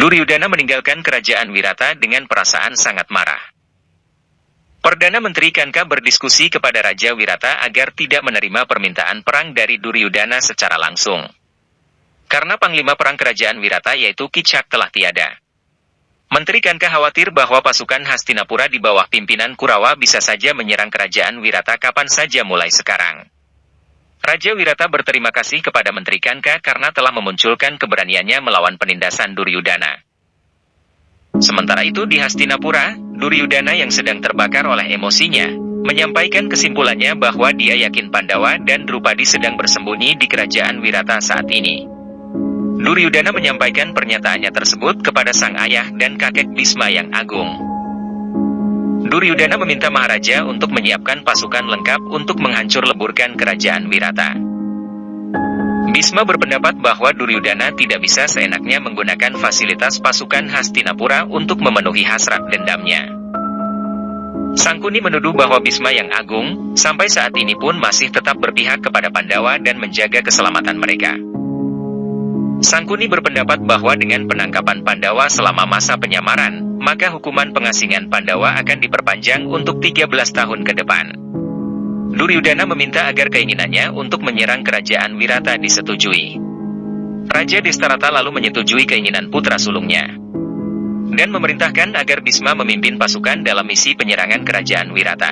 Duryudana meninggalkan kerajaan Wirata dengan perasaan sangat marah. Perdana Menteri Kanka berdiskusi kepada Raja Wirata agar tidak menerima permintaan perang dari Duryudana secara langsung. Karena Panglima Perang Kerajaan Wirata yaitu Kicak telah tiada. Menteri Kanka khawatir bahwa pasukan Hastinapura di bawah pimpinan Kurawa bisa saja menyerang kerajaan Wirata kapan saja mulai sekarang. Raja Wirata berterima kasih kepada Menteri Kanka karena telah memunculkan keberaniannya melawan penindasan Duryudana. Sementara itu di Hastinapura, Duryudana yang sedang terbakar oleh emosinya, menyampaikan kesimpulannya bahwa dia yakin Pandawa dan Drupadi sedang bersembunyi di kerajaan Wirata saat ini. Duryudana menyampaikan pernyataannya tersebut kepada sang ayah dan kakek Bhisma yang agung. Duryudana meminta Maharaja untuk menyiapkan pasukan lengkap untuk menghancur leburkan kerajaan Wirata. Bhisma berpendapat bahwa Duryudana tidak bisa seenaknya menggunakan fasilitas pasukan Hastinapura untuk memenuhi hasrat dendamnya. Sangkuni menuduh bahwa Bhisma yang agung, sampai saat ini pun masih tetap berpihak kepada Pandawa dan menjaga keselamatan mereka. Sangkuni berpendapat bahwa dengan penangkapan Pandawa selama masa penyamaran, maka hukuman pengasingan Pandawa akan diperpanjang untuk 13 tahun ke depan. Duryudana meminta agar keinginannya untuk menyerang kerajaan Wirata disetujui. Raja Destarata lalu menyetujui keinginan putra sulungnya dan memerintahkan agar Bhisma memimpin pasukan dalam misi penyerangan kerajaan Wirata.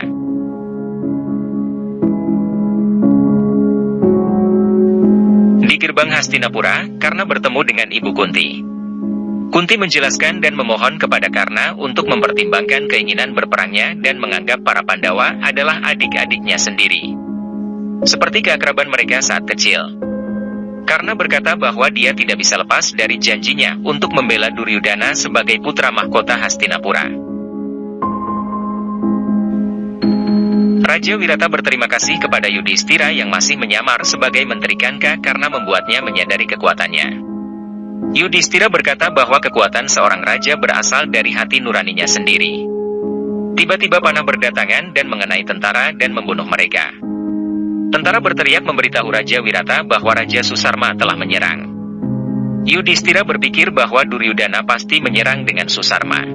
Di gerbang Hastinapura, Karna bertemu dengan Ibu Kunti. Kunti menjelaskan dan memohon kepada Karna untuk mempertimbangkan keinginan berperangnya dan menganggap para Pandawa adalah adik-adiknya sendiri, seperti keakraban mereka saat kecil. Karna berkata bahwa dia tidak bisa lepas dari janjinya untuk membela Duryudana sebagai putra mahkota Hastinapura. Raja Wirata berterima kasih kepada Yudhistira yang masih menyamar sebagai Menteri Kanka karena membuatnya menyadari kekuatannya. Yudhistira berkata bahwa kekuatan seorang raja berasal dari hati nuraninya sendiri. Tiba-tiba panah berdatangan dan mengenai tentara dan membunuh mereka. Tentara berteriak memberitahu Raja Wirata bahwa Raja Susarma telah menyerang. Yudhistira berpikir bahwa Duryudana pasti menyerang dengan Susarma.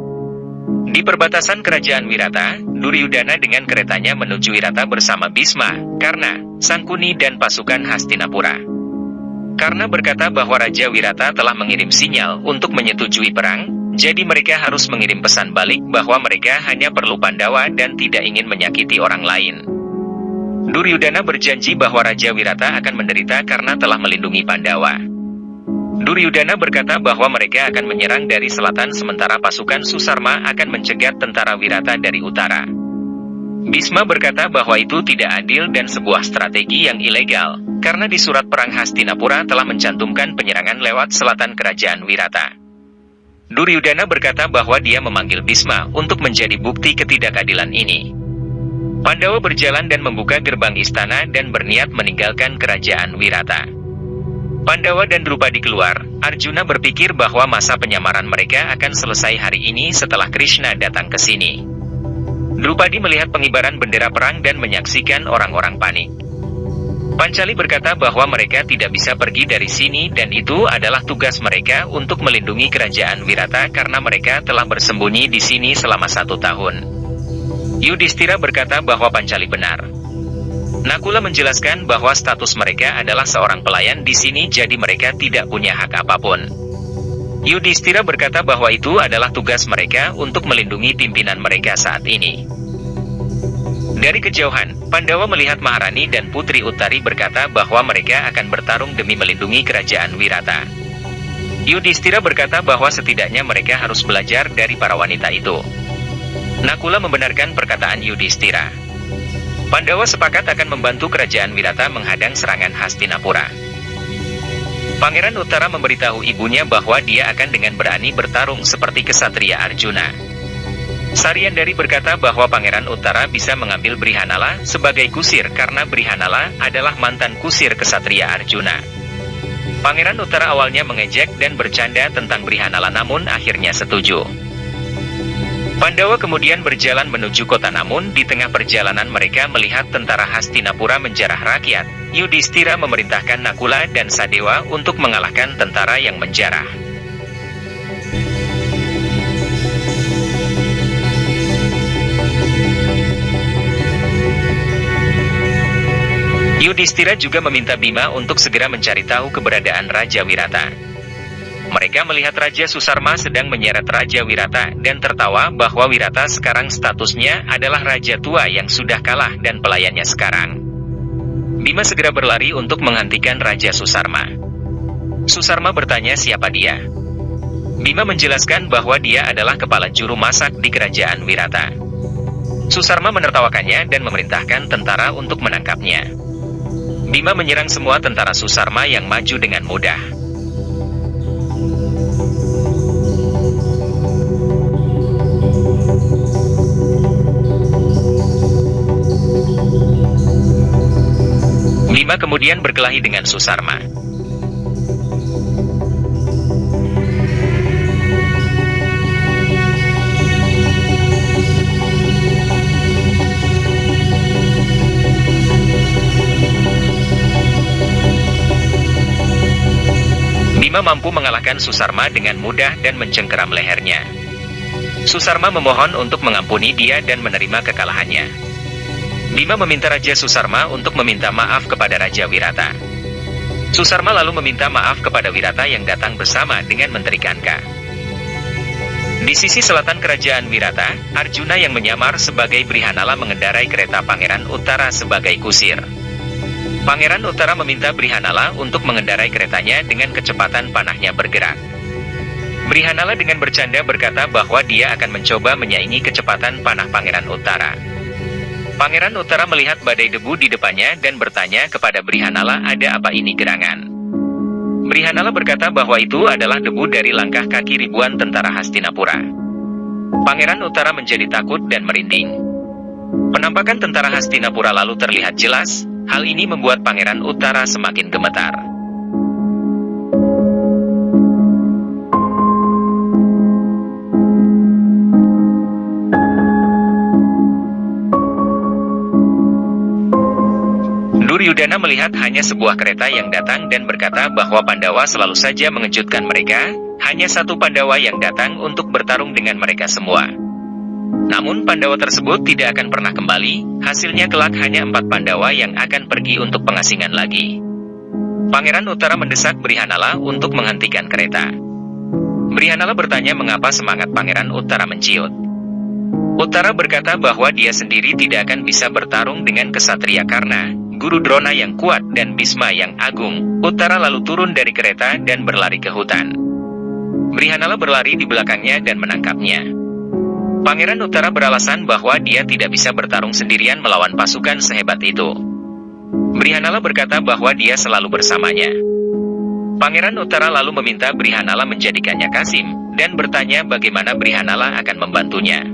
Di perbatasan kerajaan Wirata, Duryudana dengan keretanya menuju Wirata bersama Bhisma, Karna, Sangkuni dan pasukan Hastinapura. Karna berkata bahwa Raja Wirata telah mengirim sinyal untuk menyetujui perang, jadi mereka harus mengirim pesan balik bahwa mereka hanya perlu Pandawa dan tidak ingin menyakiti orang lain. Duryudana berjanji bahwa Raja Wirata akan menderita karena telah melindungi Pandawa. Duryudana berkata bahwa mereka akan menyerang dari selatan sementara pasukan Susarma akan mencegat tentara Wirata dari utara. Bhisma berkata bahwa itu tidak adil dan sebuah strategi yang ilegal, karena di surat perang Hastinapura telah mencantumkan penyerangan lewat selatan kerajaan Wirata. Duryudana berkata bahwa dia memanggil Bhisma untuk menjadi bukti ketidakadilan ini. Pandawa berjalan dan membuka gerbang istana dan berniat meninggalkan kerajaan Wirata. Pandawa dan Drupadi keluar. Arjuna berpikir bahwa masa penyamaran mereka akan selesai hari ini setelah Krishna datang ke sini. Drupadi melihat pengibaran bendera perang dan menyaksikan orang-orang panik. Pancali berkata bahwa mereka tidak bisa pergi dari sini dan itu adalah tugas mereka untuk melindungi kerajaan Wirata karena mereka telah bersembunyi di sini selama 1 tahun. Yudhistira berkata bahwa Pancali benar. Nakula menjelaskan bahwa status mereka adalah seorang pelayan di sini jadi mereka tidak punya hak apapun. Yudhistira berkata bahwa itu adalah tugas mereka untuk melindungi pimpinan mereka saat ini. Dari kejauhan, Pandawa melihat Maharani dan Putri Uttari berkata bahwa mereka akan bertarung demi melindungi kerajaan Wirata. Yudhistira berkata bahwa setidaknya mereka harus belajar dari para wanita itu. Nakula membenarkan perkataan Yudhistira. Pandawa sepakat akan membantu kerajaan Wirata menghadang serangan Hastinapura. Pangeran Uttara memberitahu ibunya bahwa dia akan dengan berani bertarung seperti kesatria Arjuna. Saryandari berkata bahwa Pangeran Uttara bisa mengambil Brihanala sebagai kusir karena Brihanala adalah mantan kusir kesatria Arjuna. Pangeran Uttara awalnya mengejek dan bercanda tentang Brihanala namun akhirnya setuju. Pandawa kemudian berjalan menuju kota namun di tengah perjalanan mereka melihat tentara Hastinapura menjarah rakyat. Yudhistira memerintahkan Nakula dan Sadewa untuk mengalahkan tentara yang menjarah. Yudhistira juga meminta Bima untuk segera mencari tahu keberadaan Raja Wirata. Mereka melihat Raja Susarma sedang menyeret Raja Wirata dan tertawa bahwa Wirata sekarang statusnya adalah raja tua yang sudah kalah dan pelayannya sekarang. Bima segera berlari untuk menghentikan Raja Susarma. Susarma bertanya siapa dia. Bima menjelaskan bahwa dia adalah kepala juru masak di kerajaan Wirata. Susarma menertawakannya dan memerintahkan tentara untuk menangkapnya. Bima menyerang semua tentara Susarma yang maju dengan mudah. Bima kemudian berkelahi dengan Susarma. Bima mampu mengalahkan Susarma dengan mudah dan mencengkeram lehernya. Susarma memohon untuk mengampuni dia dan menerima kekalahannya. Bima meminta Raja Susarma untuk meminta maaf kepada Raja Wirata. Susarma lalu meminta maaf kepada Wirata yang datang bersama dengan Menteri Kanka. Di sisi selatan kerajaan Wirata, Arjuna yang menyamar sebagai Brihanala mengendarai kereta Pangeran Uttara sebagai kusir. Pangeran Uttara meminta Brihanala untuk mengendarai keretanya dengan kecepatan panahnya bergerak. Brihanala dengan bercanda berkata bahwa dia akan mencoba menyaingi kecepatan panah Pangeran Uttara. Pangeran Uttara melihat badai debu di depannya dan bertanya kepada Brihanala, ada apa ini gerangan? Brihanala berkata bahwa itu adalah debu dari langkah kaki ribuan tentara Hastinapura. Pangeran Uttara menjadi takut dan merinding. Penampakan tentara Hastinapura lalu terlihat jelas. Hal ini membuat Pangeran Uttara semakin gemetar. Duryudana melihat hanya sebuah kereta yang datang dan berkata bahwa Pandawa selalu saja mengejutkan mereka. Hanya satu Pandawa yang datang untuk bertarung dengan mereka semua. Namun Pandawa tersebut tidak akan pernah kembali. Hasilnya kelak hanya 4 Pandawa yang akan pergi untuk pengasingan lagi. Pangeran Uttara mendesak Brihanala untuk menghentikan kereta. Brihanala bertanya mengapa semangat Pangeran Uttara menciut. Uttara berkata bahwa dia sendiri tidak akan bisa bertarung dengan kesatria karena Guru Drona yang kuat dan Bhisma yang agung. Uttara lalu turun dari kereta dan berlari ke hutan. Brihanala berlari di belakangnya dan menangkapnya. Pangeran Uttara beralasan bahwa dia tidak bisa bertarung sendirian melawan pasukan sehebat itu. Brihanala berkata bahwa dia selalu bersamanya. Pangeran Uttara lalu meminta Brihanala menjadikannya Kasim, dan bertanya bagaimana Brihanala akan membantunya.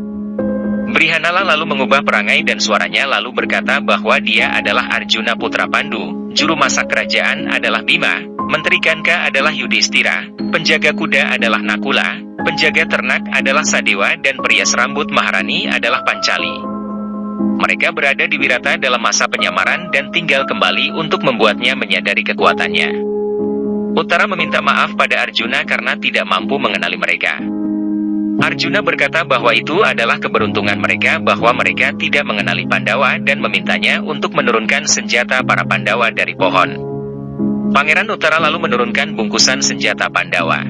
Brihanala lalu mengubah perangai dan suaranya lalu berkata bahwa dia adalah Arjuna putra Pandu, juru masak kerajaan adalah Bima, Menteri Kanka adalah Yudhistira, penjaga kuda adalah Nakula, penjaga ternak adalah Sadewa dan perias rambut Maharani adalah Pancali. Mereka berada di Wirata dalam masa penyamaran dan tinggal kembali untuk membuatnya menyadari kekuatannya. Uttara meminta maaf pada Arjuna karena tidak mampu mengenali mereka. Arjuna berkata bahwa itu adalah keberuntungan mereka bahwa mereka tidak mengenali Pandawa dan memintanya untuk menurunkan senjata para Pandawa dari pohon. Pangeran Uttara lalu menurunkan bungkusan senjata Pandawa.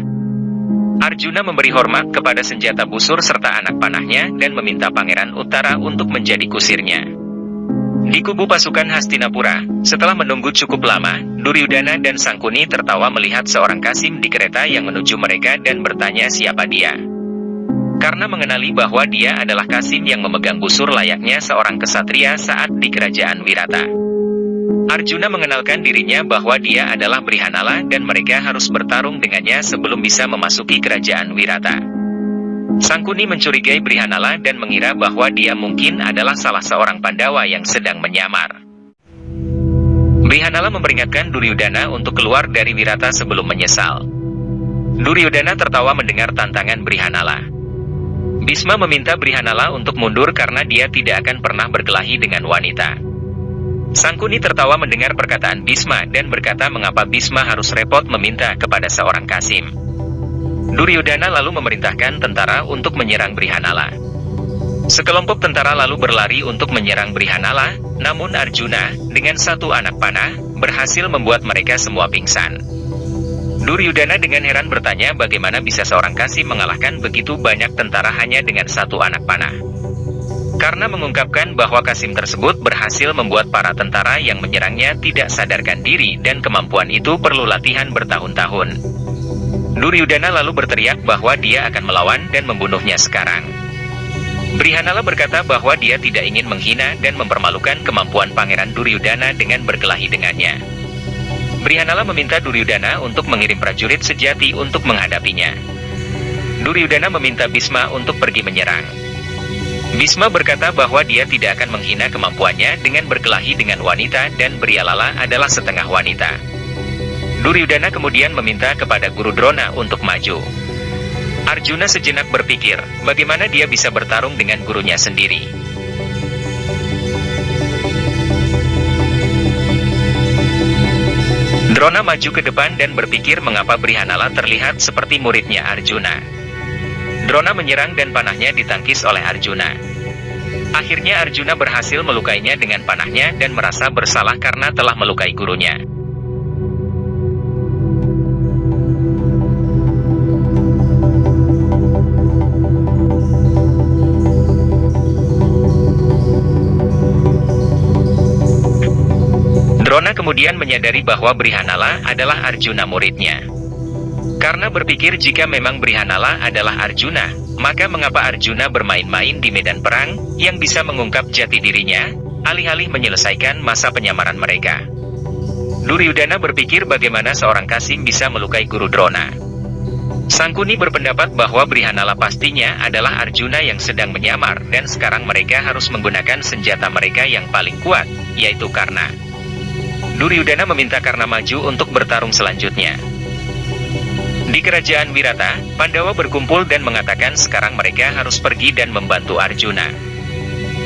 Arjuna memberi hormat kepada senjata busur serta anak panahnya dan meminta Pangeran Uttara untuk menjadi kusirnya. Di kubu pasukan Hastinapura, setelah menunggu cukup lama, Duryudana dan Sangkuni tertawa melihat seorang Kasim di kereta yang menuju mereka dan bertanya siapa dia. Karena mengenali bahwa dia adalah Kasim yang memegang busur layaknya seorang kesatria saat di kerajaan Wirata. Arjuna mengenalkan dirinya bahwa dia adalah Brihanala dan mereka harus bertarung dengannya sebelum bisa memasuki kerajaan Wirata. Sangkuni mencurigai Brihanala dan mengira bahwa dia mungkin adalah salah seorang Pandawa yang sedang menyamar. Brihanala memperingatkan Duryudana untuk keluar dari Wirata sebelum menyesal. Duryudana tertawa mendengar tantangan Brihanala. Bhisma meminta Brihanala untuk mundur karena dia tidak akan pernah berkelahi dengan wanita. Sangkuni tertawa mendengar perkataan Bhisma dan berkata mengapa Bhisma harus repot meminta kepada seorang Kasim. Duryudana lalu memerintahkan tentara untuk menyerang Brihanala. Sekelompok tentara lalu berlari untuk menyerang Brihanala, namun Arjuna, dengan satu anak panah, berhasil membuat mereka semua pingsan. Duryudana dengan heran bertanya bagaimana bisa seorang Kasim mengalahkan begitu banyak tentara hanya dengan satu anak panah. Karena mengungkapkan bahwa Kasim tersebut berhasil membuat para tentara yang menyerangnya tidak sadarkan diri dan kemampuan itu perlu latihan bertahun-tahun. Duryudana lalu berteriak bahwa dia akan melawan dan membunuhnya sekarang. Brihanala berkata bahwa dia tidak ingin menghina dan mempermalukan kemampuan Pangeran Duryudana dengan berkelahi dengannya. Brihanala meminta Duryudana untuk mengirim prajurit sejati untuk menghadapinya. Duryudana meminta Bhisma untuk pergi menyerang. Bhisma berkata bahwa dia tidak akan menghina kemampuannya dengan berkelahi dengan wanita dan Brihalala adalah setengah wanita. Duryudana kemudian meminta kepada Guru Drona untuk maju. Arjuna sejenak berpikir, bagaimana dia bisa bertarung dengan gurunya sendiri. Drona maju ke depan dan berpikir mengapa Brihanala terlihat seperti muridnya Arjuna. Drona menyerang dan panahnya ditangkis oleh Arjuna. Akhirnya Arjuna berhasil melukainya dengan panahnya dan merasa bersalah karena telah melukai gurunya. Drona kemudian menyadari bahwa Brihanala adalah Arjuna muridnya. Karena berpikir jika memang Brihanala adalah Arjuna, maka mengapa Arjuna bermain-main di medan perang, yang bisa mengungkap jati dirinya, alih-alih menyelesaikan masa penyamaran mereka. Duryudana berpikir bagaimana seorang Kasim bisa melukai guru Drona. Sangkuni berpendapat bahwa Brihanala pastinya adalah Arjuna yang sedang menyamar dan sekarang mereka harus menggunakan senjata mereka yang paling kuat, yaitu Karna. Duryudana meminta Karna maju untuk bertarung selanjutnya. Di kerajaan Wirata, Pandawa berkumpul dan mengatakan sekarang mereka harus pergi dan membantu Arjuna.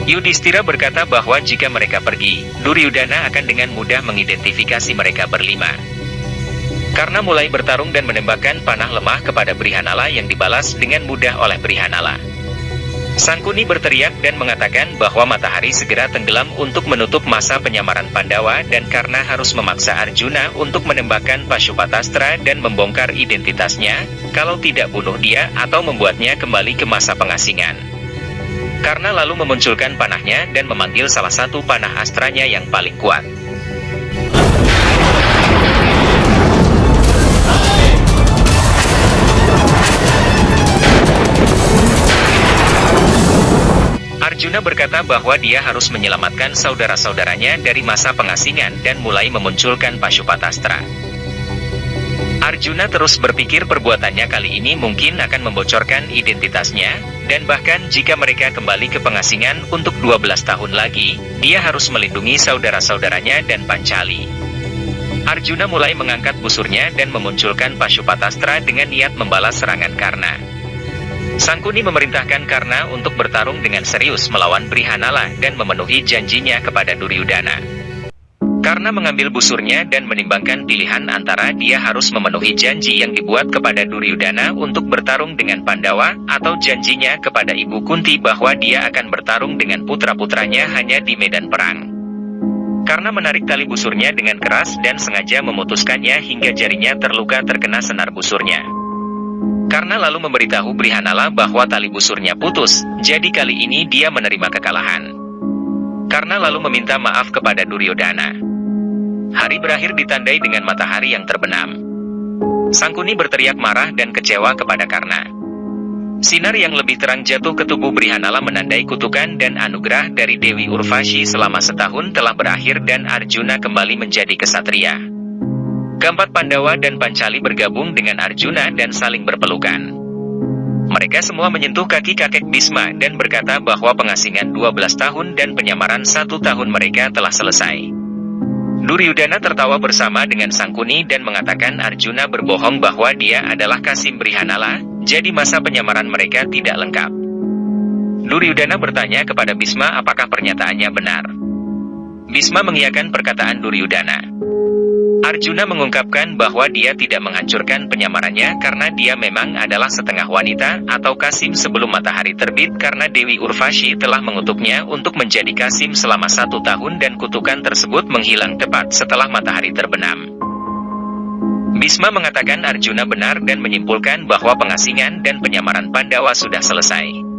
Yudhistira berkata bahwa jika mereka pergi, Duryudana akan dengan mudah mengidentifikasi mereka berlima. Karna mulai bertarung dan menembakkan panah lemah kepada Brihanala yang dibalas dengan mudah oleh Brihanala. Sangkuni berteriak dan mengatakan bahwa matahari segera tenggelam untuk menutup masa penyamaran Pandawa dan Karna harus memaksa Arjuna untuk menembakkan Pashupatastra dan membongkar identitasnya, kalau tidak bunuh dia atau membuatnya kembali ke masa pengasingan. Karna lalu memunculkan panahnya dan memanggil salah satu panah astranya yang paling kuat. Arjuna berkata bahwa dia harus menyelamatkan saudara-saudaranya dari masa pengasingan dan mulai memunculkan Pashupatastra. Arjuna terus berpikir perbuatannya kali ini mungkin akan membocorkan identitasnya, dan bahkan jika mereka kembali ke pengasingan untuk 12 tahun lagi, dia harus melindungi saudara-saudaranya dan Pancali. Arjuna mulai mengangkat busurnya dan memunculkan Pashupatastra dengan niat membalas serangan Karna. Sangkuni memerintahkan Karna untuk bertarung dengan serius melawan Brihanala dan memenuhi janjinya kepada Duryudana. Karna mengambil busurnya dan menimbangkan pilihan antara dia harus memenuhi janji yang dibuat kepada Duryudana untuk bertarung dengan Pandawa, atau janjinya kepada Ibu Kunti bahwa dia akan bertarung dengan putra-putranya hanya di medan perang. Karna menarik tali busurnya dengan keras dan sengaja memutuskannya hingga jarinya terluka terkena senar busurnya. Karna lalu memberitahu Brihanala bahwa tali busurnya putus, jadi kali ini dia menerima kekalahan. Karna lalu meminta maaf kepada Duryudana. Hari berakhir ditandai dengan matahari yang terbenam. Sangkuni berteriak marah dan kecewa kepada Karna. Sinar yang lebih terang jatuh ke tubuh Brihanala menandai kutukan dan anugerah dari Dewi Urvashi selama setahun telah berakhir dan Arjuna kembali menjadi kesatria. Keempat Pandawa dan Pancali bergabung dengan Arjuna dan saling berpelukan. Mereka semua menyentuh kaki kakek Bhisma dan berkata bahwa pengasingan 12 tahun dan penyamaran 1 tahun mereka telah selesai. Duryudana tertawa bersama dengan Sangkuni dan mengatakan Arjuna berbohong bahwa dia adalah Kasim Brihanala, jadi masa penyamaran mereka tidak lengkap. Duryudana bertanya kepada Bhisma apakah pernyataannya benar. Bhisma mengiyakan perkataan Duryudana. Arjuna mengungkapkan bahwa dia tidak menghancurkan penyamarannya karena dia memang adalah setengah wanita atau Kasim sebelum matahari terbit karena Dewi Urvashi telah mengutuknya untuk menjadi Kasim selama 1 tahun dan kutukan tersebut menghilang tepat setelah matahari terbenam. Bhisma mengatakan Arjuna benar dan menyimpulkan bahwa pengasingan dan penyamaran Pandawa sudah selesai.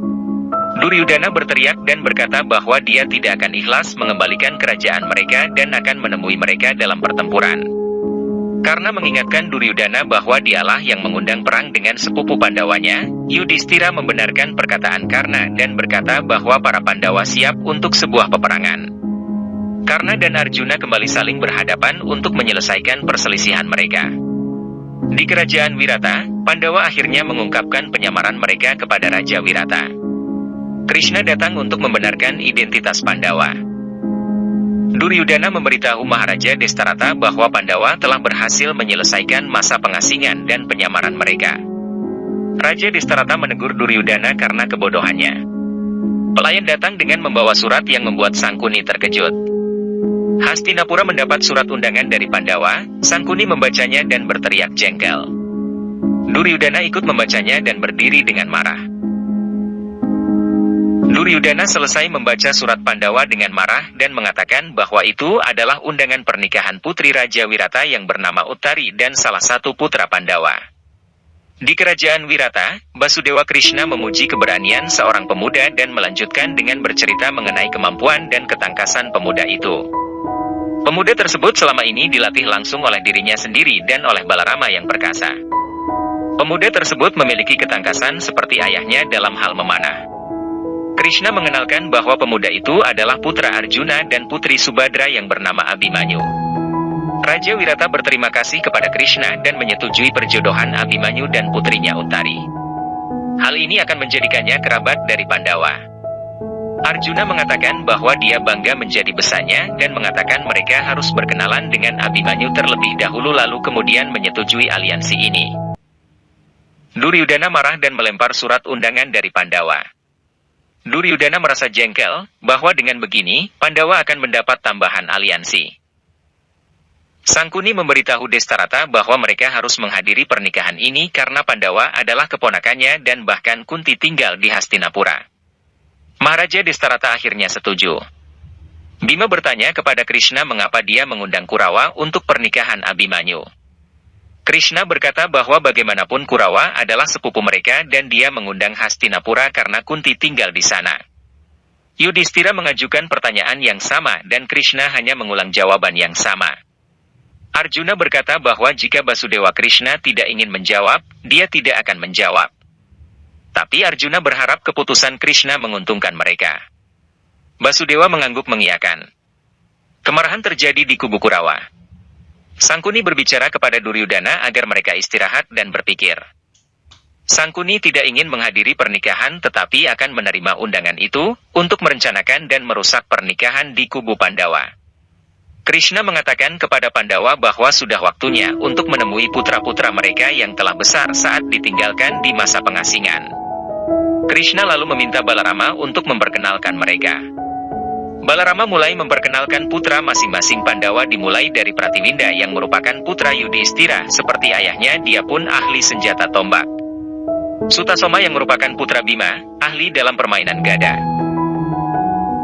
Duryudana berteriak dan berkata bahwa dia tidak akan ikhlas mengembalikan kerajaan mereka dan akan menemui mereka dalam pertempuran. Karena mengingatkan Duryudana bahwa dialah yang mengundang perang dengan sepupu Pandawanya, Yudhistira membenarkan perkataan Karna dan berkata bahwa para Pandawa siap untuk sebuah peperangan. Karna dan Arjuna kembali saling berhadapan untuk menyelesaikan perselisihan mereka. Di kerajaan Wirata, Pandawa akhirnya mengungkapkan penyamaran mereka kepada Raja Wirata. Krishna datang untuk membenarkan identitas Pandawa. Duryudana memberitahu Maharaja Destarata bahwa Pandawa telah berhasil menyelesaikan masa pengasingan dan penyamaran mereka. Raja Destarata menegur Duryudana karena kebodohannya. Pelayan datang dengan membawa surat yang membuat Sangkuni terkejut. Hastinapura mendapat surat undangan dari Pandawa, Sangkuni membacanya dan berteriak jengkel. Duryudana ikut membacanya dan berdiri dengan marah. Duryudana selesai membaca surat Pandawa dengan marah dan mengatakan bahwa itu adalah undangan pernikahan putri Raja Wirata yang bernama Uttari dan salah satu putra Pandawa. Di kerajaan Wirata, Basudewa Krishna memuji keberanian seorang pemuda dan melanjutkan dengan bercerita mengenai kemampuan dan ketangkasan pemuda itu. Pemuda tersebut selama ini dilatih langsung oleh dirinya sendiri dan oleh Balarama yang perkasa. Pemuda tersebut memiliki ketangkasan seperti ayahnya dalam hal memanah. Krishna mengenalkan bahwa pemuda itu adalah putra Arjuna dan putri Subadra yang bernama Abhimanyu. Raja Wirata berterima kasih kepada Krishna dan menyetujui perjodohan Abhimanyu dan putrinya Uttari. Hal ini akan menjadikannya kerabat dari Pandawa. Arjuna mengatakan bahwa dia bangga menjadi besannya dan mengatakan mereka harus berkenalan dengan Abhimanyu terlebih dahulu lalu kemudian menyetujui aliansi ini. Duryudana marah dan melempar surat undangan dari Pandawa. Duryudana merasa jengkel, bahwa dengan begini, Pandawa akan mendapat tambahan aliansi. Sangkuni memberitahu Destarata bahwa mereka harus menghadiri pernikahan ini karena Pandawa adalah keponakannya dan bahkan Kunti tinggal di Hastinapura. Maharaja Destarata akhirnya setuju. Bima bertanya kepada Krishna mengapa dia mengundang Kurawa untuk pernikahan Abhimanyu. Krishna berkata bahwa bagaimanapun Kurawa adalah sepupu mereka dan dia mengundang Hastinapura karena Kunti tinggal di sana. Yudhistira mengajukan pertanyaan yang sama dan Krishna hanya mengulang jawaban yang sama. Arjuna berkata bahwa jika Basudewa Krishna tidak ingin menjawab, dia tidak akan menjawab. Tapi Arjuna berharap keputusan Krishna menguntungkan mereka. Basudewa mengangguk mengiyakan. Kemarahan terjadi di kubu Kurawa. Sangkuni berbicara kepada Duryudana agar mereka istirahat dan berpikir. Sangkuni tidak ingin menghadiri pernikahan tetapi akan menerima undangan itu untuk merencanakan dan merusak pernikahan di kubu Pandawa. Krishna mengatakan kepada Pandawa bahwa sudah waktunya untuk menemui putra-putra mereka yang telah besar saat ditinggalkan di masa pengasingan. Krishna lalu meminta Balarama untuk memperkenalkan mereka. Balarama mulai memperkenalkan putra masing-masing Pandawa dimulai dari Pratiwinda yang merupakan putra Yudhistira seperti ayahnya dia pun ahli senjata tombak. Sutasoma yang merupakan putra Bima, ahli dalam permainan gada.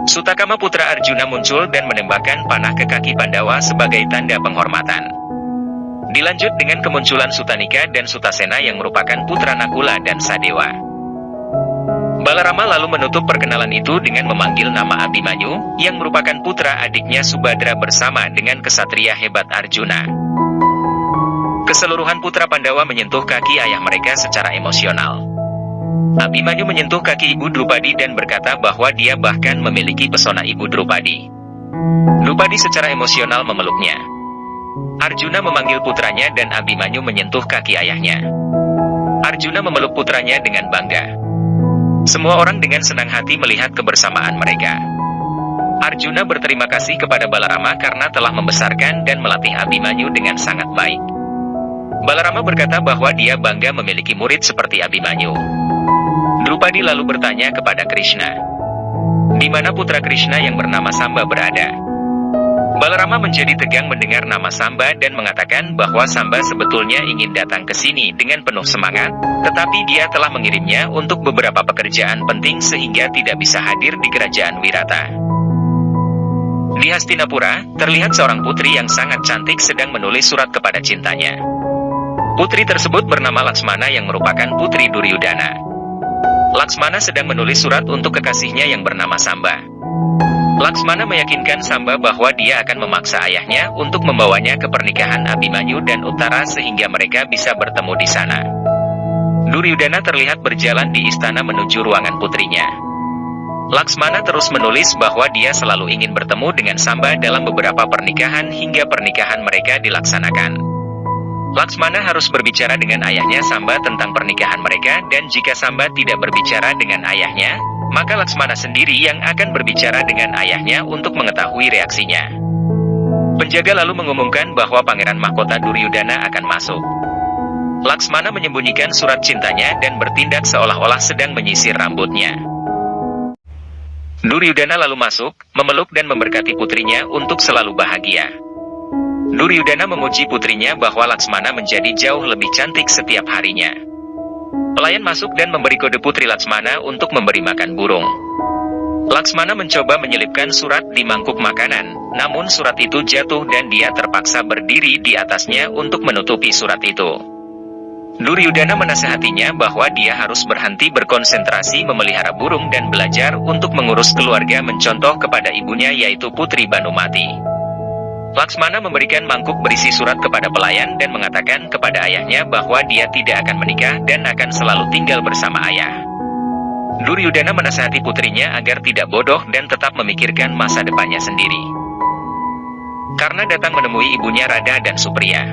Sutakama putra Arjuna muncul dan menembakkan panah ke kaki Pandawa sebagai tanda penghormatan. Dilanjut dengan kemunculan Sutanika dan Sutasena yang merupakan putra Nakula dan Sadewa. Balarama lalu menutup perkenalan itu dengan memanggil nama Abhimanyu, yang merupakan putra adiknya Subadra bersama dengan kesatria hebat Arjuna. Keseluruhan putra Pandawa menyentuh kaki ayah mereka secara emosional. Abhimanyu menyentuh kaki ibu Drupadi dan berkata bahwa dia bahkan memiliki pesona ibu Drupadi. Drupadi secara emosional memeluknya. Arjuna memanggil putranya dan Abhimanyu menyentuh kaki ayahnya. Arjuna memeluk putranya dengan bangga. Semua orang dengan senang hati melihat kebersamaan mereka. Arjuna berterima kasih kepada Balarama karena telah membesarkan dan melatih Abhimanyu dengan sangat baik. Balarama berkata bahwa dia bangga memiliki murid seperti Abhimanyu. Drupadi lalu bertanya kepada Krishna, di mana putra Krishna yang bernama Samba berada? Balarama menjadi tegang mendengar nama Samba dan mengatakan bahwa Samba sebetulnya ingin datang ke sini dengan penuh semangat, tetapi dia telah mengirimnya untuk beberapa pekerjaan penting sehingga tidak bisa hadir di kerajaan Wirata. Di Hastinapura, terlihat seorang putri yang sangat cantik sedang menulis surat kepada cintanya. Putri tersebut bernama Laksmana yang merupakan putri Duryudana. Laksmana sedang menulis surat untuk kekasihnya yang bernama Samba. Laksmana meyakinkan Samba bahwa dia akan memaksa ayahnya untuk membawanya ke pernikahan Abhimanyu dan Uttara sehingga mereka bisa bertemu di sana. Duryudana terlihat berjalan di istana menuju ruangan putrinya. Laksmana terus menulis bahwa dia selalu ingin bertemu dengan Samba dalam beberapa pernikahan hingga pernikahan mereka dilaksanakan. Laksmana harus berbicara dengan ayahnya Samba tentang pernikahan mereka dan jika Samba tidak berbicara dengan ayahnya, maka Laksmana sendiri yang akan berbicara dengan ayahnya untuk mengetahui reaksinya. Penjaga lalu mengumumkan bahwa Pangeran Mahkota Duryudana akan masuk. Laksmana menyembunyikan surat cintanya dan bertindak seolah-olah sedang menyisir rambutnya. Duryudana lalu masuk, memeluk dan memberkati putrinya untuk selalu bahagia. Duryudana memuji putrinya bahwa Laksmana menjadi jauh lebih cantik setiap harinya. Pelayan masuk dan memberi kode putri Laksmana untuk memberi makan burung. Laksmana mencoba menyelipkan surat di mangkuk makanan, namun surat itu jatuh dan dia terpaksa berdiri di atasnya untuk menutupi surat itu. Duryudana menasihatinya bahwa dia harus berhenti berkonsentrasi memelihara burung dan belajar untuk mengurus keluarga mencontoh kepada ibunya yaitu Putri Banumati. Laksmana memberikan mangkuk berisi surat kepada pelayan dan mengatakan kepada ayahnya bahwa dia tidak akan menikah dan akan selalu tinggal bersama ayah. Duryudana menasihati putrinya agar tidak bodoh dan tetap memikirkan masa depannya sendiri. Karena datang menemui ibunya Radha dan Supriya.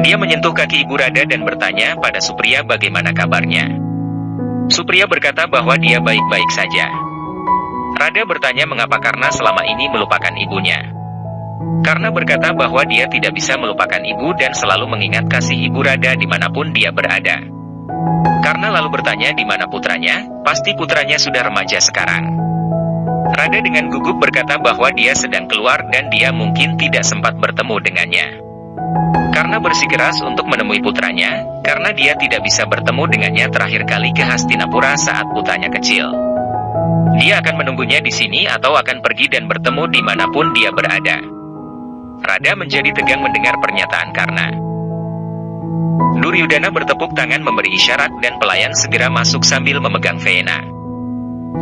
Dia menyentuh kaki ibu Radha dan bertanya pada Supriya bagaimana kabarnya. Supriya berkata bahwa dia baik-baik saja. Radha bertanya mengapa karena selama ini melupakan ibunya. Karena berkata bahwa dia tidak bisa melupakan ibu dan selalu mengingat kasih ibu Radha dimanapun dia berada. Karena lalu bertanya di mana putranya, pasti putranya sudah remaja sekarang. Radha dengan gugup berkata bahwa dia sedang keluar dan dia mungkin tidak sempat bertemu dengannya. Karena bersikeras untuk menemui putranya, karena dia tidak bisa bertemu dengannya terakhir kali ke Hastinapura saat putranya kecil. Dia akan menunggunya di sini atau akan pergi dan bertemu dimanapun dia berada. Radha menjadi tegang mendengar pernyataan Karna. Duryudana bertepuk tangan memberi isyarat dan pelayan segera masuk sambil memegang Vena.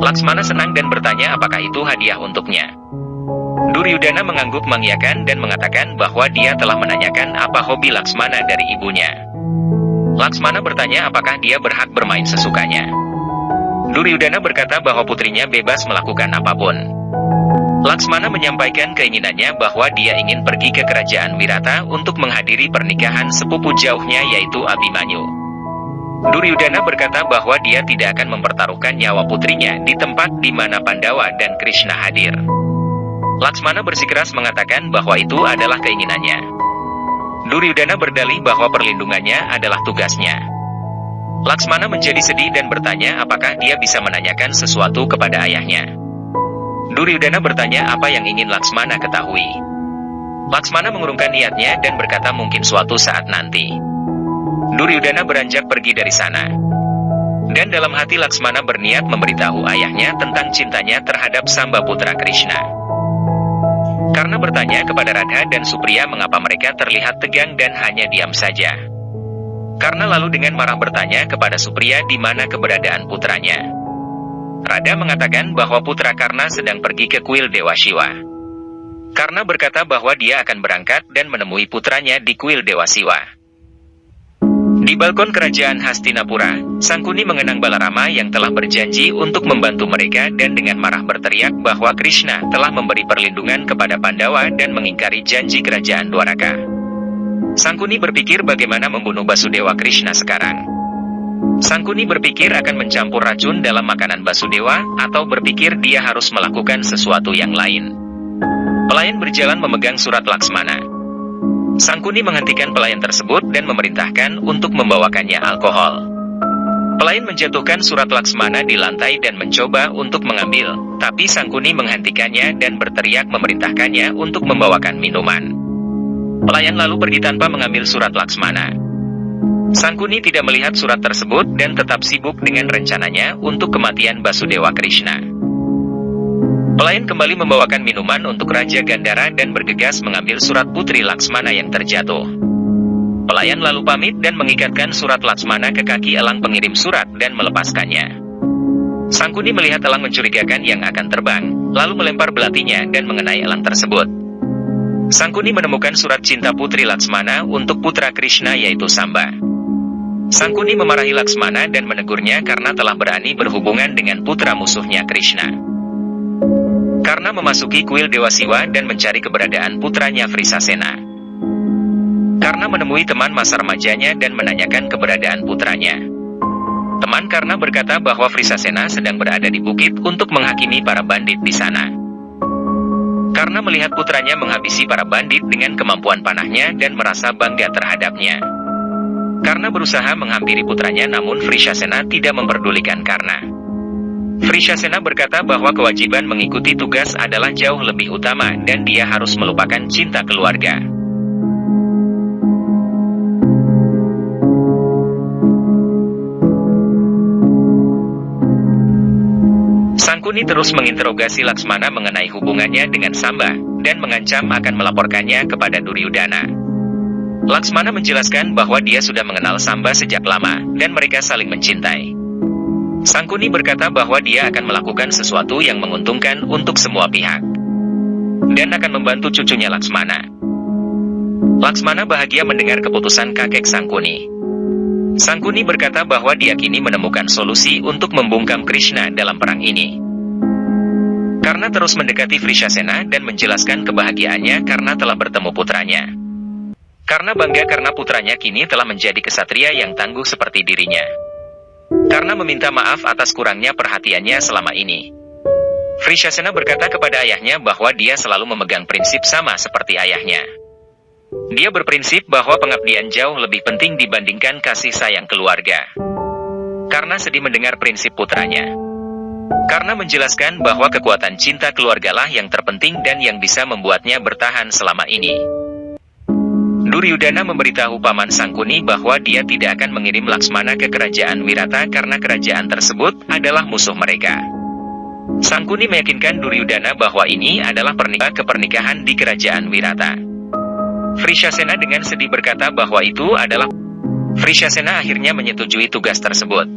Laksmana senang dan bertanya apakah itu hadiah untuknya. Duryudana mengangguk mengiyakan dan mengatakan bahwa dia telah menanyakan apa hobi Laksmana dari ibunya. Laksmana bertanya apakah dia berhak bermain sesukanya. Duryudana berkata bahwa putrinya bebas melakukan apapun. Laksmana menyampaikan keinginannya bahwa dia ingin pergi ke kerajaan Wirata untuk menghadiri pernikahan sepupu jauhnya yaitu Abhimanyu. Duryudana berkata bahwa dia tidak akan mempertaruhkan nyawa putrinya di tempat di mana Pandawa dan Krishna hadir. Laksmana bersikeras mengatakan bahwa itu adalah keinginannya. Duryudana berdalih bahwa perlindungannya adalah tugasnya. Laksmana menjadi sedih dan bertanya apakah dia bisa menanyakan sesuatu kepada ayahnya. Duryudana bertanya apa yang ingin Laksmana ketahui. Laksmana mengurungkan niatnya dan berkata mungkin suatu saat nanti. Duryudana beranjak pergi dari sana. Dan dalam hati Laksmana berniat memberitahu ayahnya tentang cintanya terhadap Samba putra Krishna. Karena bertanya kepada Radha dan Supriya mengapa mereka terlihat tegang dan hanya diam saja. Karena lalu dengan marah bertanya kepada Supriya di mana keberadaan putranya. Radha mengatakan bahwa putra Karna sedang pergi ke kuil Dewa Siwa. Karna berkata bahwa dia akan berangkat dan menemui putranya di kuil Dewa Siwa. Di balkon kerajaan Hastinapura, Sangkuni mengenang Balarama yang telah berjanji untuk membantu mereka dan dengan marah berteriak bahwa Krishna telah memberi perlindungan kepada Pandawa dan mengingkari janji kerajaan Dwaraka. Sangkuni berpikir bagaimana membunuh Basudewa Krishna sekarang. Sangkuni berpikir akan mencampur racun dalam makanan Basudewa, atau berpikir dia harus melakukan sesuatu yang lain. Pelayan berjalan memegang surat Laksmana. Sangkuni menghentikan pelayan tersebut dan memerintahkan untuk membawakannya alkohol. Pelayan menjatuhkan surat Laksmana di lantai dan mencoba untuk mengambil, tapi Sangkuni menghentikannya dan berteriak memerintahkannya untuk membawakan minuman. Pelayan lalu pergi tanpa mengambil surat Laksmana. Sangkuni tidak melihat surat tersebut dan tetap sibuk dengan rencananya untuk kematian Basudewa Krishna. Pelayan kembali membawakan minuman untuk Raja Gandhara dan bergegas mengambil surat putri Laksmana yang terjatuh. Pelayan lalu pamit dan mengikatkan surat Laksmana ke kaki elang pengirim surat dan melepaskannya. Sangkuni melihat elang mencurigakan yang akan terbang, lalu melempar belatinya dan mengenai elang tersebut. Sangkuni menemukan surat cinta putri Laksmana untuk putra Krishna yaitu Samba. Sangkuni memarahi Laksmana dan menegurnya karena telah berani berhubungan dengan putra musuhnya Krishna. Karena memasuki kuil Dewa Siwa dan mencari keberadaan putranya Vrisasena. Karena menemui teman masa remajanya dan menanyakan keberadaan putranya. Teman Karna berkata bahwa Vrisasena sedang berada di bukit untuk menghakimi para bandit di sana. Karna melihat putranya menghabisi para bandit dengan kemampuan panahnya dan merasa bangga terhadapnya. Karna berusaha menghampiri putranya namun Vrisasena tidak memperdulikan Karna. Vrisasena berkata bahwa kewajiban mengikuti tugas adalah jauh lebih utama dan dia harus melupakan cinta keluarga. Sangkuni terus menginterogasi Laksmana mengenai hubungannya dengan Samba, dan mengancam akan melaporkannya kepada Duryudana. Laksmana menjelaskan bahwa dia sudah mengenal Samba sejak lama, dan mereka saling mencintai. Sangkuni berkata bahwa dia akan melakukan sesuatu yang menguntungkan untuk semua pihak, dan akan membantu cucunya Laksmana. Laksmana bahagia mendengar keputusan kakek Sangkuni. Sangkuni berkata bahwa dia kini menemukan solusi untuk membungkam Krishna dalam perang ini. Karna terus mendekati Vrisasena dan menjelaskan kebahagiaannya karena telah bertemu putranya. Karna bangga karena putranya kini telah menjadi kesatria yang tangguh seperti dirinya. Karna meminta maaf atas kurangnya perhatiannya selama ini. Vrisasena berkata kepada ayahnya bahwa dia selalu memegang prinsip sama seperti ayahnya. Dia berprinsip bahwa pengabdian jauh lebih penting dibandingkan kasih sayang keluarga. Karna sedih mendengar prinsip putranya. Karna menjelaskan bahwa kekuatan cinta keluargalah yang terpenting dan yang bisa membuatnya bertahan selama ini. Duryudana memberitahu paman Sangkuni bahwa dia tidak akan mengirim Laksmana ke kerajaan Wirata karena kerajaan tersebut adalah musuh mereka. Sangkuni meyakinkan Duryudana bahwa ini adalah pernikahan di kerajaan Wirata. Vrisasena dengan sedih berkata bahwa itu adalah. Vrisasena akhirnya menyetujui tugas tersebut.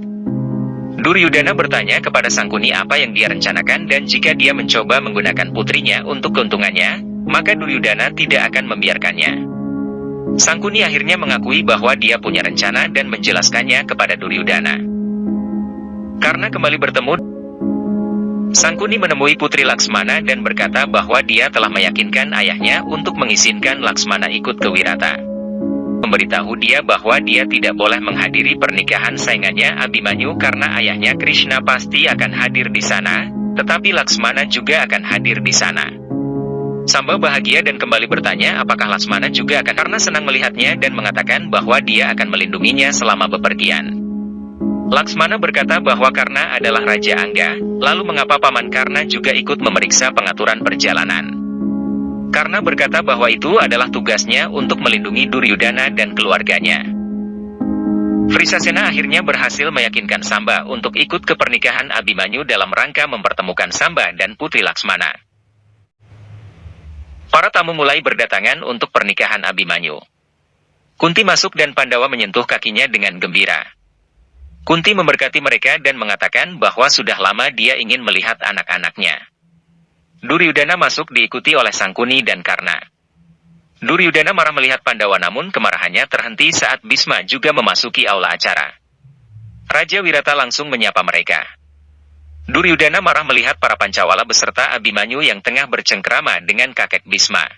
Duryudana bertanya kepada Sangkuni apa yang dia rencanakan dan jika dia mencoba menggunakan putrinya untuk keuntungannya, maka Duryudana tidak akan membiarkannya. Sangkuni akhirnya mengakui bahwa dia punya rencana dan menjelaskannya kepada Duryudana. Karena kembali bertemu, Sangkuni menemui putri Laksmana dan berkata bahwa dia telah meyakinkan ayahnya untuk mengizinkan Laksmana ikut ke Wirata. Memberitahu dia bahwa dia tidak boleh menghadiri pernikahan saingannya Abhimanyu karena ayahnya Krishna pasti akan hadir di sana, tetapi Laksmana juga akan hadir di sana. Samba bahagia dan kembali bertanya apakah Laksmana juga akan karena senang melihatnya dan mengatakan bahwa dia akan melindunginya selama bepergian. Laksmana berkata bahwa Karna adalah Raja Angga, lalu mengapa Paman Karna juga ikut memeriksa pengaturan perjalanan. Karna berkata bahwa itu adalah tugasnya untuk melindungi Duryudana dan keluarganya. Vrisasena akhirnya berhasil meyakinkan Samba untuk ikut ke pernikahan Abhimanyu dalam rangka mempertemukan Samba dan Putri Laksmana. Para tamu mulai berdatangan untuk pernikahan Abhimanyu. Kunti masuk dan Pandawa menyentuh kakinya dengan gembira. Kunti memberkati mereka dan mengatakan bahwa sudah lama dia ingin melihat anak-anaknya. Duryudana masuk diikuti oleh Sangkuni dan Karna. Duryudana marah melihat Pandawa namun kemarahannya terhenti saat Bhisma juga memasuki aula acara. Raja Wirata langsung menyapa mereka. Duryudana marah melihat para Pancawala beserta Abhimanyu yang tengah bercengkrama dengan kakek Bhisma.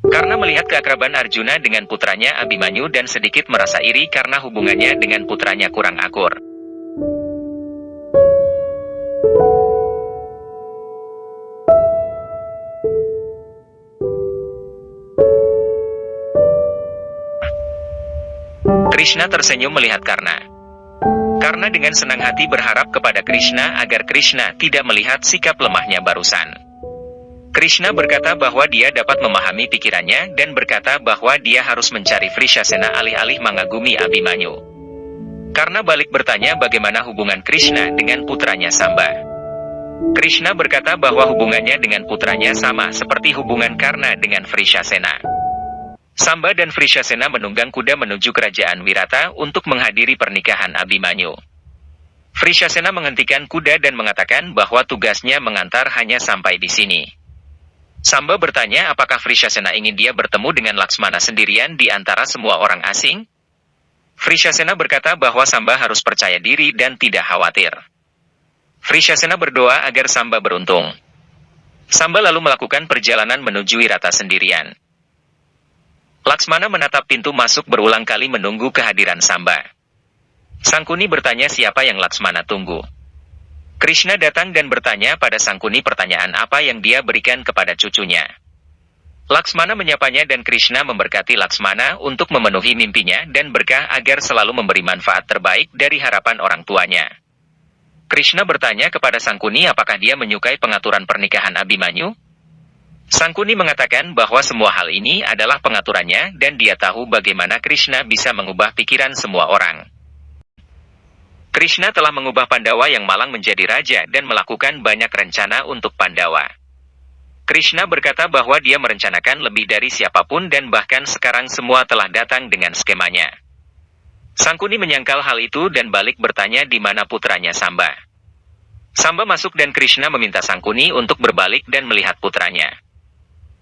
Karena melihat keakraban Arjuna dengan putranya Abhimanyu dan sedikit merasa iri karena hubungannya dengan putranya kurang akur. Krishna tersenyum melihat Karna. Karena dengan senang hati berharap kepada Krishna agar Krishna tidak melihat sikap lemahnya barusan. Krishna berkata bahwa dia dapat memahami pikirannya dan berkata bahwa dia harus mencari Vrishasena alih-alih mengagumi Abhimanyu. Karena balik bertanya bagaimana hubungan Krishna dengan putranya Samba. Krishna berkata bahwa hubungannya dengan putranya sama seperti hubungan Karna dengan Vrishasena. Samba dan Vrishasena menunggang kuda menuju kerajaan Wirata untuk menghadiri pernikahan Abhimanyu. Vrishasena menghentikan kuda dan mengatakan bahwa tugasnya mengantar hanya sampai di sini. Samba bertanya apakah Vrishasena ingin dia bertemu dengan Laksmana sendirian di antara semua orang asing? Vrishasena berkata bahwa Samba harus percaya diri dan tidak khawatir. Vrishasena berdoa agar Samba beruntung. Samba lalu melakukan perjalanan menuju Wirata sendirian. Laksmana menatap pintu masuk berulang kali menunggu kehadiran Samba. Sangkuni bertanya siapa yang Laksmana tunggu. Krishna datang dan bertanya pada Sangkuni pertanyaan apa yang dia berikan kepada cucunya. Laksmana menyapanya dan Krishna memberkati Laksmana untuk memenuhi mimpinya dan berkah agar selalu memberi manfaat terbaik dari harapan orang tuanya. Krishna bertanya kepada Sangkuni apakah dia menyukai pengaturan pernikahan Abhimanyu. Sangkuni mengatakan bahwa semua hal ini adalah pengaturannya dan dia tahu bagaimana Krishna bisa mengubah pikiran semua orang. Krishna telah mengubah Pandawa yang malang menjadi raja dan melakukan banyak rencana untuk Pandawa. Krishna berkata bahwa dia merencanakan lebih dari siapapun dan bahkan sekarang semua telah datang dengan skemanya. Sangkuni menyangkal hal itu dan balik bertanya di mana putranya Samba. Samba masuk dan Krishna meminta Sangkuni untuk berbalik dan melihat putranya.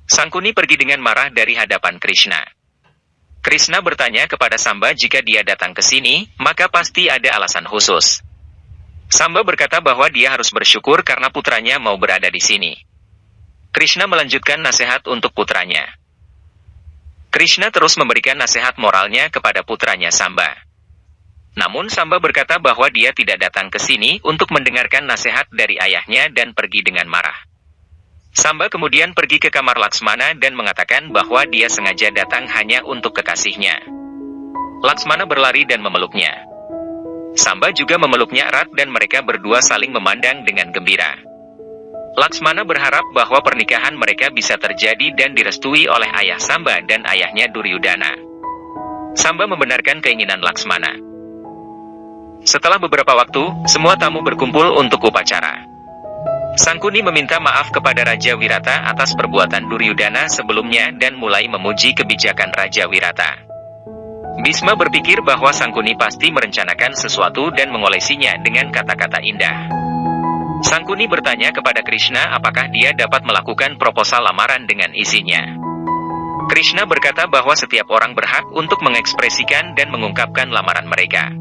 Sangkuni pergi dengan marah dari hadapan Krishna. Krishna bertanya kepada Samba jika dia datang ke sini, maka pasti ada alasan khusus. Samba berkata bahwa dia harus bersyukur karena putranya mau berada di sini. Krishna melanjutkan nasihat untuk putranya. Krishna terus memberikan nasihat moralnya kepada putranya Samba. Namun Samba berkata bahwa dia tidak datang ke sini untuk mendengarkan nasihat dari ayahnya dan pergi dengan marah. Samba kemudian pergi ke kamar Laksmana dan mengatakan bahwa dia sengaja datang hanya untuk kekasihnya. Laksmana berlari dan memeluknya. Samba juga memeluknya erat dan mereka berdua saling memandang dengan gembira. Laksmana berharap bahwa pernikahan mereka bisa terjadi dan direstui oleh ayah Samba dan ayahnya Duryudana. Samba membenarkan keinginan Laksmana. Setelah beberapa waktu, semua tamu berkumpul untuk upacara. Sangkuni meminta maaf kepada Raja Wirata atas perbuatan Duryudana sebelumnya dan mulai memuji kebijakan Raja Wirata. Bhisma berpikir bahwa Sangkuni pasti merencanakan sesuatu dan mengolesinya dengan kata-kata indah. Sangkuni bertanya kepada Krishna apakah dia dapat melakukan proposal lamaran dengan isinya. Krishna berkata bahwa setiap orang berhak untuk mengekspresikan dan mengungkapkan lamaran mereka.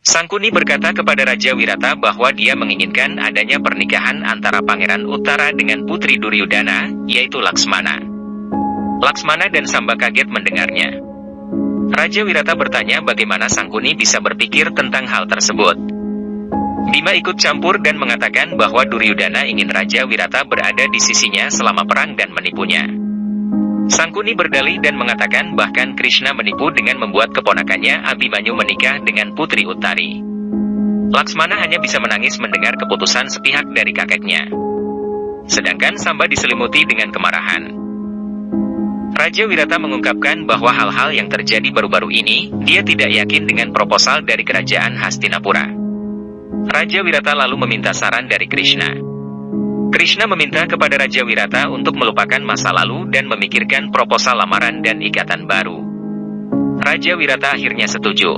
Sangkuni berkata kepada Raja Wirata bahwa dia menginginkan adanya pernikahan antara Pangeran Uttara dengan putri Duryudana, yaitu Laksmana. Laksmana dan Samba kaget mendengarnya. Raja Wirata bertanya bagaimana Sangkuni bisa berpikir tentang hal tersebut. Bima ikut campur dan mengatakan bahwa Duryudana ingin Raja Wirata berada di sisinya selama perang dan menipunya. Sangkuni berdalih dan mengatakan bahkan Krishna menipu dengan membuat keponakannya Abhimanyu menikah dengan putri Uttari. Laksmana hanya bisa menangis mendengar keputusan sepihak dari kakeknya. Sedangkan Samba diselimuti dengan kemarahan. Raja Wirata mengungkapkan bahwa hal-hal yang terjadi baru-baru ini, dia tidak yakin dengan proposal dari kerajaan Hastinapura. Raja Wirata lalu meminta saran dari Krishna. Krishna meminta kepada Raja Wirata untuk melupakan masa lalu dan memikirkan proposal lamaran dan ikatan baru. Raja Wirata akhirnya setuju.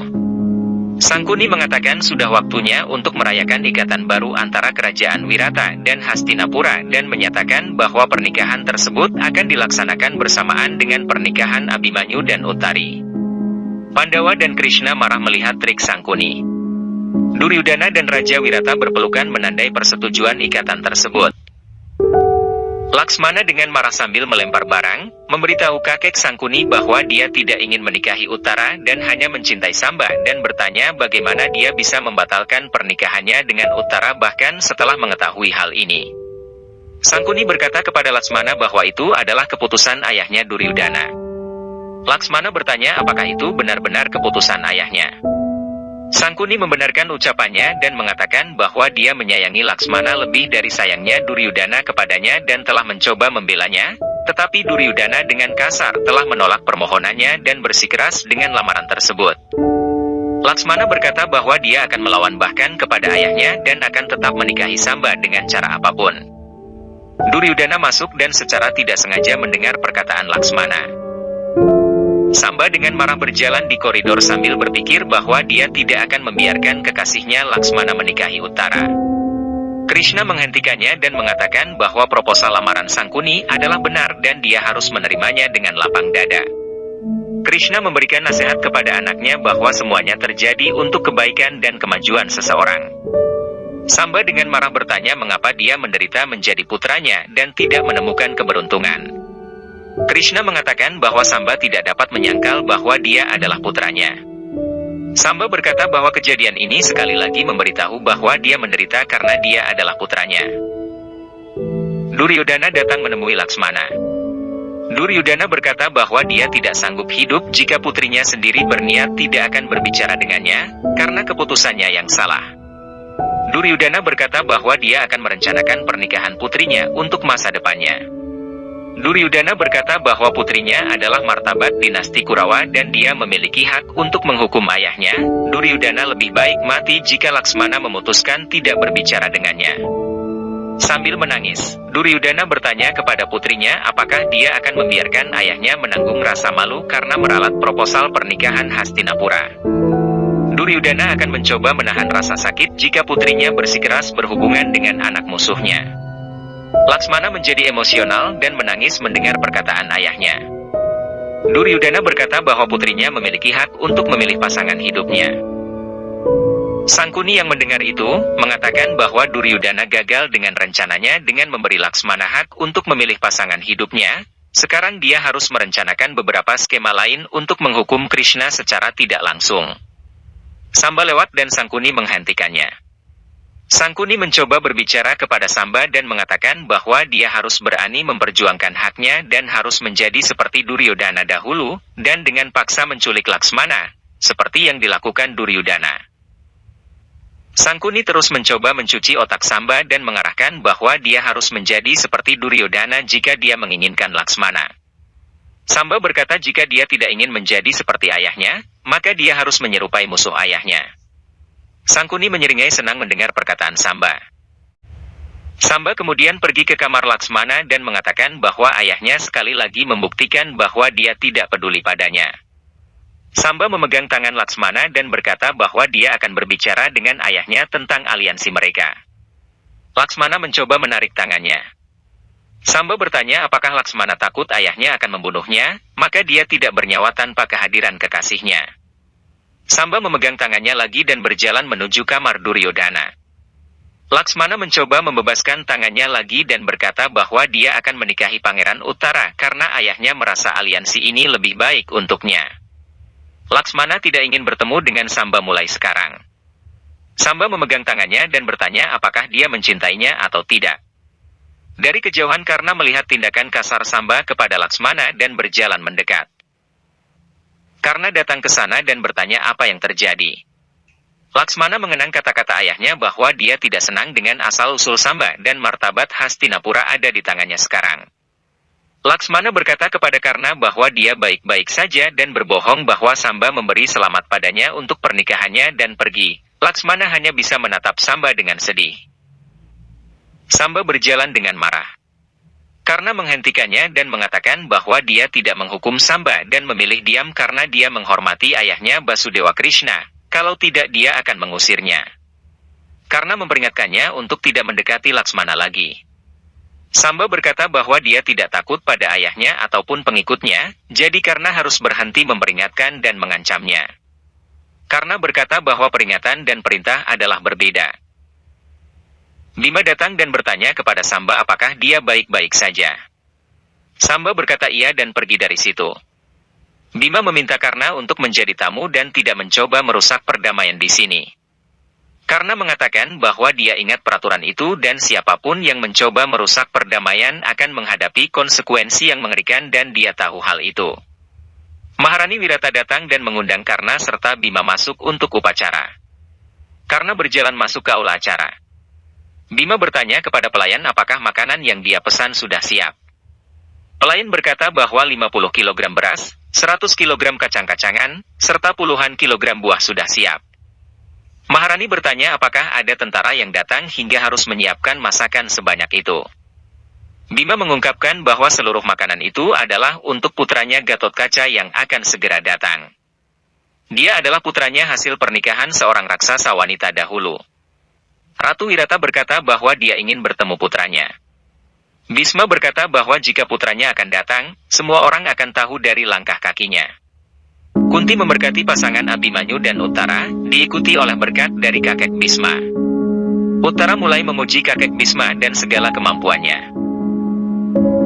Sangkuni mengatakan sudah waktunya untuk merayakan ikatan baru antara kerajaan Wirata dan Hastinapura dan menyatakan bahwa pernikahan tersebut akan dilaksanakan bersamaan dengan pernikahan Abhimanyu dan Uttari. Pandawa dan Krishna marah melihat trik Sangkuni. Duryudana dan Raja Wirata berpelukan menandai persetujuan ikatan tersebut. Laksmana dengan marah sambil melempar barang, memberitahu kakek Sangkuni bahwa dia tidak ingin menikahi Uttara dan hanya mencintai Samba dan bertanya bagaimana dia bisa membatalkan pernikahannya dengan Uttara bahkan setelah mengetahui hal ini. Sangkuni berkata kepada Laksmana bahwa itu adalah keputusan ayahnya Duryudana. Laksmana bertanya apakah itu benar-benar keputusan ayahnya. Sangkuni membenarkan ucapannya dan mengatakan bahwa dia menyayangi Laksmana lebih dari sayangnya Duryudana kepadanya dan telah mencoba membelanya, tetapi Duryudana dengan kasar telah menolak permohonannya dan bersikeras dengan lamaran tersebut. Laksmana berkata bahwa dia akan melawan bahkan kepada ayahnya dan akan tetap menikahi Samba dengan cara apapun. Duryudana masuk dan secara tidak sengaja mendengar perkataan Laksmana. Samba dengan marah berjalan di koridor sambil berpikir bahwa dia tidak akan membiarkan kekasihnya Laksmana menikahi Uttara. Krishna menghentikannya dan mengatakan bahwa proposal lamaran Sangkuni adalah benar dan dia harus menerimanya dengan lapang dada. Krishna memberikan nasihat kepada anaknya bahwa semuanya terjadi untuk kebaikan dan kemajuan seseorang. Samba dengan marah bertanya mengapa dia menderita menjadi putranya dan tidak menemukan keberuntungan. Krishna mengatakan bahwa Samba tidak dapat menyangkal bahwa dia adalah putranya. Samba berkata bahwa kejadian ini sekali lagi memberitahu bahwa dia menderita karena dia adalah putranya. Duryudana datang menemui Laksmana. Duryudana berkata bahwa dia tidak sanggup hidup jika putrinya sendiri berniat tidak akan berbicara dengannya, karena keputusannya yang salah. Duryudana berkata bahwa dia akan merencanakan pernikahan putrinya untuk masa depannya. Duryudana berkata bahwa putrinya adalah martabat dinasti Kurawa dan dia memiliki hak untuk menghukum ayahnya. Duryudana lebih baik mati jika Laksmana memutuskan tidak berbicara dengannya. Sambil menangis, Duryudana bertanya kepada putrinya apakah dia akan membiarkan ayahnya menanggung rasa malu karena meralat proposal pernikahan Hastinapura. Duryudana akan mencoba menahan rasa sakit jika putrinya bersikeras berhubungan dengan anak musuhnya. Laksmana menjadi emosional dan menangis mendengar perkataan ayahnya. Duryudana berkata bahwa putrinya memiliki hak untuk memilih pasangan hidupnya. Sangkuni yang mendengar itu, mengatakan bahwa Duryudana gagal dengan rencananya dengan memberi Laksmana hak untuk memilih pasangan hidupnya. Sekarang dia harus merencanakan beberapa skema lain untuk menghukum Krishna secara tidak langsung. Samba lewat dan Sangkuni menghentikannya. Sangkuni mencoba berbicara kepada Samba dan mengatakan bahwa dia harus berani memperjuangkan haknya dan harus menjadi seperti Duryudana dahulu, dan dengan paksa menculik Laksmana, seperti yang dilakukan Duryudana. Sangkuni terus mencoba mencuci otak Samba dan mengarahkan bahwa dia harus menjadi seperti Duryudana jika dia menginginkan Laksmana. Samba berkata jika dia tidak ingin menjadi seperti ayahnya, maka dia harus menyerupai musuh ayahnya. Sangkuni menyeringai senang mendengar perkataan Samba. Samba kemudian pergi ke kamar Laksmana dan mengatakan bahwa ayahnya sekali lagi membuktikan bahwa dia tidak peduli padanya. Samba memegang tangan Laksmana dan berkata bahwa dia akan berbicara dengan ayahnya tentang aliansi mereka. Laksmana mencoba menarik tangannya. Samba bertanya apakah Laksmana takut ayahnya akan membunuhnya, maka dia tidak bernyawa tanpa kehadiran kekasihnya. Samba memegang tangannya lagi dan berjalan menuju kamar Duryudana. Laksmana mencoba membebaskan tangannya lagi dan berkata bahwa dia akan menikahi Pangeran Uttara karena ayahnya merasa aliansi ini lebih baik untuknya. Laksmana tidak ingin bertemu dengan Samba mulai sekarang. Samba memegang tangannya dan bertanya apakah dia mencintainya atau tidak. Dari kejauhan karena melihat tindakan kasar Samba kepada Laksmana dan berjalan mendekat. Karena datang ke sana dan bertanya apa yang terjadi. Laksmana mengenang kata-kata ayahnya bahwa dia tidak senang dengan asal-usul Samba dan martabat Hastinapura ada di tangannya sekarang. Laksmana berkata kepada Karna bahwa dia baik-baik saja dan berbohong bahwa Samba memberi selamat padanya untuk pernikahannya dan pergi. Laksmana hanya bisa menatap Samba dengan sedih. Samba berjalan dengan marah. Karna menghentikannya dan mengatakan bahwa dia tidak menghukum Samba dan memilih diam karena dia menghormati ayahnya Basudewa Krishna, kalau tidak dia akan mengusirnya. Karna memperingatkannya untuk tidak mendekati Laksmana lagi. Samba berkata bahwa dia tidak takut pada ayahnya ataupun pengikutnya, jadi Karna harus berhenti memperingatkan dan mengancamnya. Karna berkata bahwa peringatan dan perintah adalah berbeda. Bima datang dan bertanya kepada Samba apakah dia baik-baik saja. Samba berkata iya dan pergi dari situ. Bima meminta Karna untuk menjadi tamu dan tidak mencoba merusak perdamaian di sini. Karna mengatakan bahwa dia ingat peraturan itu dan siapapun yang mencoba merusak perdamaian akan menghadapi konsekuensi yang mengerikan dan dia tahu hal itu. Maharani Wirata datang dan mengundang Karna serta Bima masuk untuk upacara. Karna berjalan masuk ke aula acara. Bima bertanya kepada pelayan apakah makanan yang dia pesan sudah siap. Pelayan berkata bahwa 50 kg beras, 100 kg kacang-kacangan, serta puluhan kilogram buah sudah siap. Maharani bertanya apakah ada tentara yang datang hingga harus menyiapkan masakan sebanyak itu. Bima mengungkapkan bahwa seluruh makanan itu adalah untuk putranya Gatotkaca yang akan segera datang. Dia adalah putranya hasil pernikahan seorang raksasa wanita dahulu. Ratu Wirata berkata bahwa dia ingin bertemu putranya. Bisma berkata bahwa jika putranya akan datang, semua orang akan tahu dari langkah kakinya. Kunti memberkati pasangan Abhimanyu dan Uttara, diikuti oleh berkat dari kakek Bisma. Uttara mulai memuji kakek Bisma dan segala kemampuannya.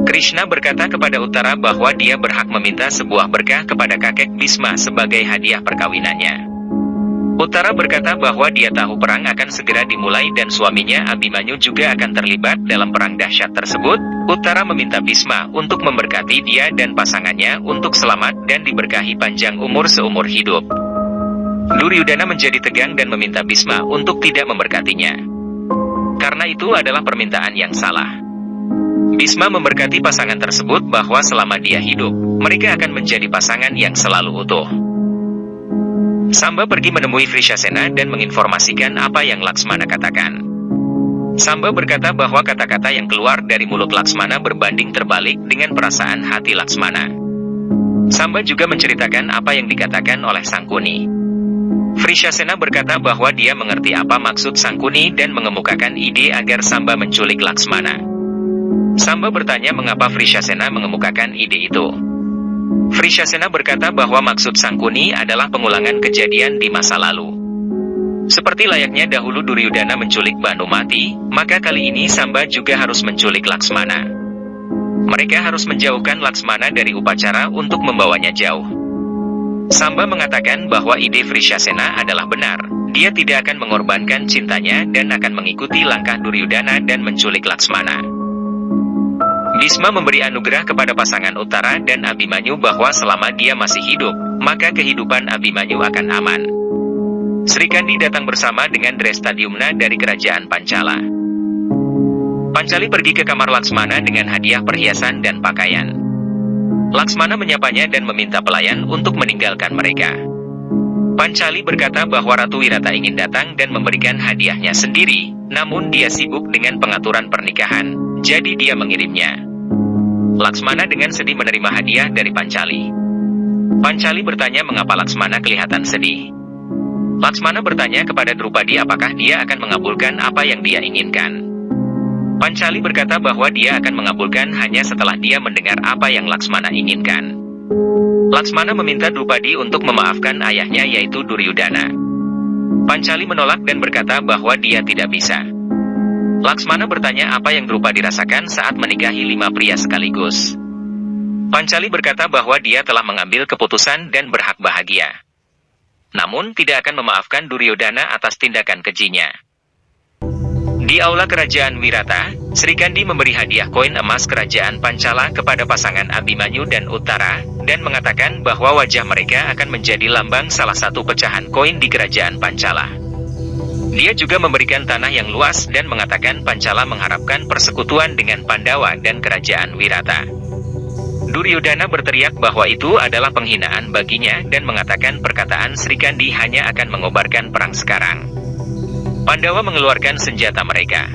Krishna berkata kepada Uttara bahwa dia berhak meminta sebuah berkah kepada kakek Bisma sebagai hadiah perkawinannya. Uttara berkata bahwa dia tahu perang akan segera dimulai dan suaminya Abhimanyu juga akan terlibat dalam perang dahsyat tersebut. Uttara meminta Bisma untuk memberkati dia dan pasangannya untuk selamat dan diberkahi panjang umur seumur hidup. Duryudana menjadi tegang dan meminta Bisma untuk tidak memberkatinya. Karena itu adalah permintaan yang salah. Bisma memberkati pasangan tersebut bahwa selama dia hidup, mereka akan menjadi pasangan yang selalu utuh. Samba pergi menemui Vrishasena dan menginformasikan apa yang Laksmana katakan. Samba berkata bahwa kata-kata yang keluar dari mulut Laksmana berbanding terbalik dengan perasaan hati Laksmana. Samba juga menceritakan apa yang dikatakan oleh Sangkuni. Vrishasena berkata bahwa dia mengerti apa maksud Sangkuni dan mengemukakan ide agar Samba menculik Laksmana. Samba bertanya mengapa Vrishasena mengemukakan ide itu. Vrishasena berkata bahwa maksud Sangkuni adalah pengulangan kejadian di masa lalu. Seperti layaknya dahulu Duryudana menculik Bhanumati, maka kali ini Samba juga harus menculik Laksmana. Mereka harus menjauhkan Laksmana dari upacara untuk membawanya jauh. Samba mengatakan bahwa ide Vrishasena adalah benar. Dia tidak akan mengorbankan cintanya dan akan mengikuti langkah Duryudana dan menculik Laksmana. Bisma memberi anugerah kepada pasangan Uttara dan Abhimanyu bahwa selama dia masih hidup, maka kehidupan Abhimanyu akan aman. Srikandi datang bersama dengan Drestadyumna dari kerajaan Pancala. Pancali pergi ke kamar Laksmana dengan hadiah perhiasan dan pakaian. Laksmana menyapanya dan meminta pelayan untuk meninggalkan mereka. Pancali berkata bahwa Ratu Wirata ingin datang dan memberikan hadiahnya sendiri, namun dia sibuk dengan pengaturan pernikahan, jadi dia mengirimnya. Laksmana dengan sedih menerima hadiah dari Pancali. Pancali bertanya mengapa Laksmana kelihatan sedih. Laksmana bertanya kepada Drupadi apakah dia akan mengabulkan apa yang dia inginkan. Pancali berkata bahwa dia akan mengabulkan hanya setelah dia mendengar apa yang Laksmana inginkan. Laksmana meminta Drupadi untuk memaafkan ayahnya yaitu Duryudana. Pancali menolak dan berkata bahwa dia tidak bisa. Laksmana bertanya apa yang Drupadi rasakan saat menikahi 5 pria sekaligus. Pancali berkata bahwa dia telah mengambil keputusan dan berhak bahagia. Namun tidak akan memaafkan Duryodhana atas tindakan kejinya. Di aula kerajaan Wirata, Srikandi memberi hadiah koin emas kerajaan Pancala kepada pasangan Abhimanyu dan Uttara, dan mengatakan bahwa wajah mereka akan menjadi lambang salah satu pecahan koin di kerajaan Pancala. Dia juga memberikan tanah yang luas dan mengatakan Pancala mengharapkan persekutuan dengan Pandawa dan kerajaan Wirata. Duryodhana berteriak bahwa itu adalah penghinaan baginya dan mengatakan perkataan Srikandi hanya akan mengobarkan perang sekarang. Pandawa mengeluarkan senjata mereka.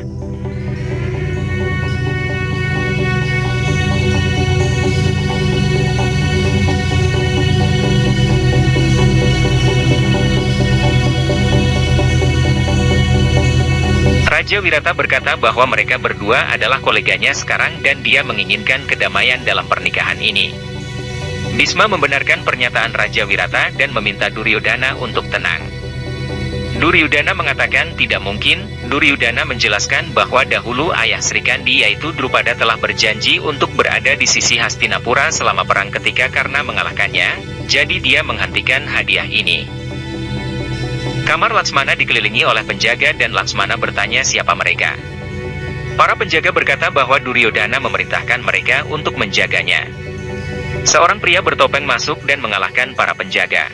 Raja Wirata berkata bahwa mereka berdua adalah koleganya sekarang dan dia menginginkan kedamaian dalam pernikahan ini. Bisma membenarkan pernyataan Raja Wirata dan meminta Duryodhana untuk tenang. Duryodhana mengatakan tidak mungkin. Duryodhana menjelaskan bahwa dahulu ayah Srikandi yaitu Drupada telah berjanji untuk berada di sisi Hastinapura selama perang ketika Karna mengalahkannya, jadi dia menghentikan hadiah ini. Kamar Laksmana dikelilingi oleh penjaga dan Laksmana bertanya siapa mereka. Para penjaga berkata bahwa Duryodhana memerintahkan mereka untuk menjaganya. Seorang pria bertopeng masuk dan mengalahkan para penjaga.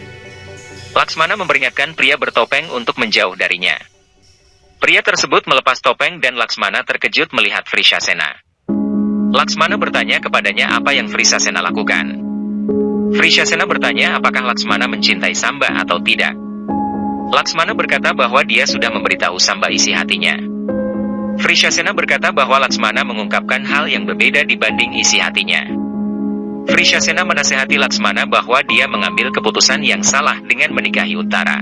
Laksmana memperingatkan pria bertopeng untuk menjauh darinya. Pria tersebut melepas topeng dan Laksmana terkejut melihat Vrishasena. Laksmana bertanya kepadanya apa yang Vrishasena lakukan. Vrishasena bertanya apakah Laksmana mencintai Samba atau tidak. Laksmana berkata bahwa dia sudah memberitahu Samba isi hatinya. Vrishasena berkata bahwa Laksmana mengungkapkan hal yang berbeda dibanding isi hatinya. Vrishasena menasihati Laksmana bahwa dia mengambil keputusan yang salah dengan menikahi Uttara.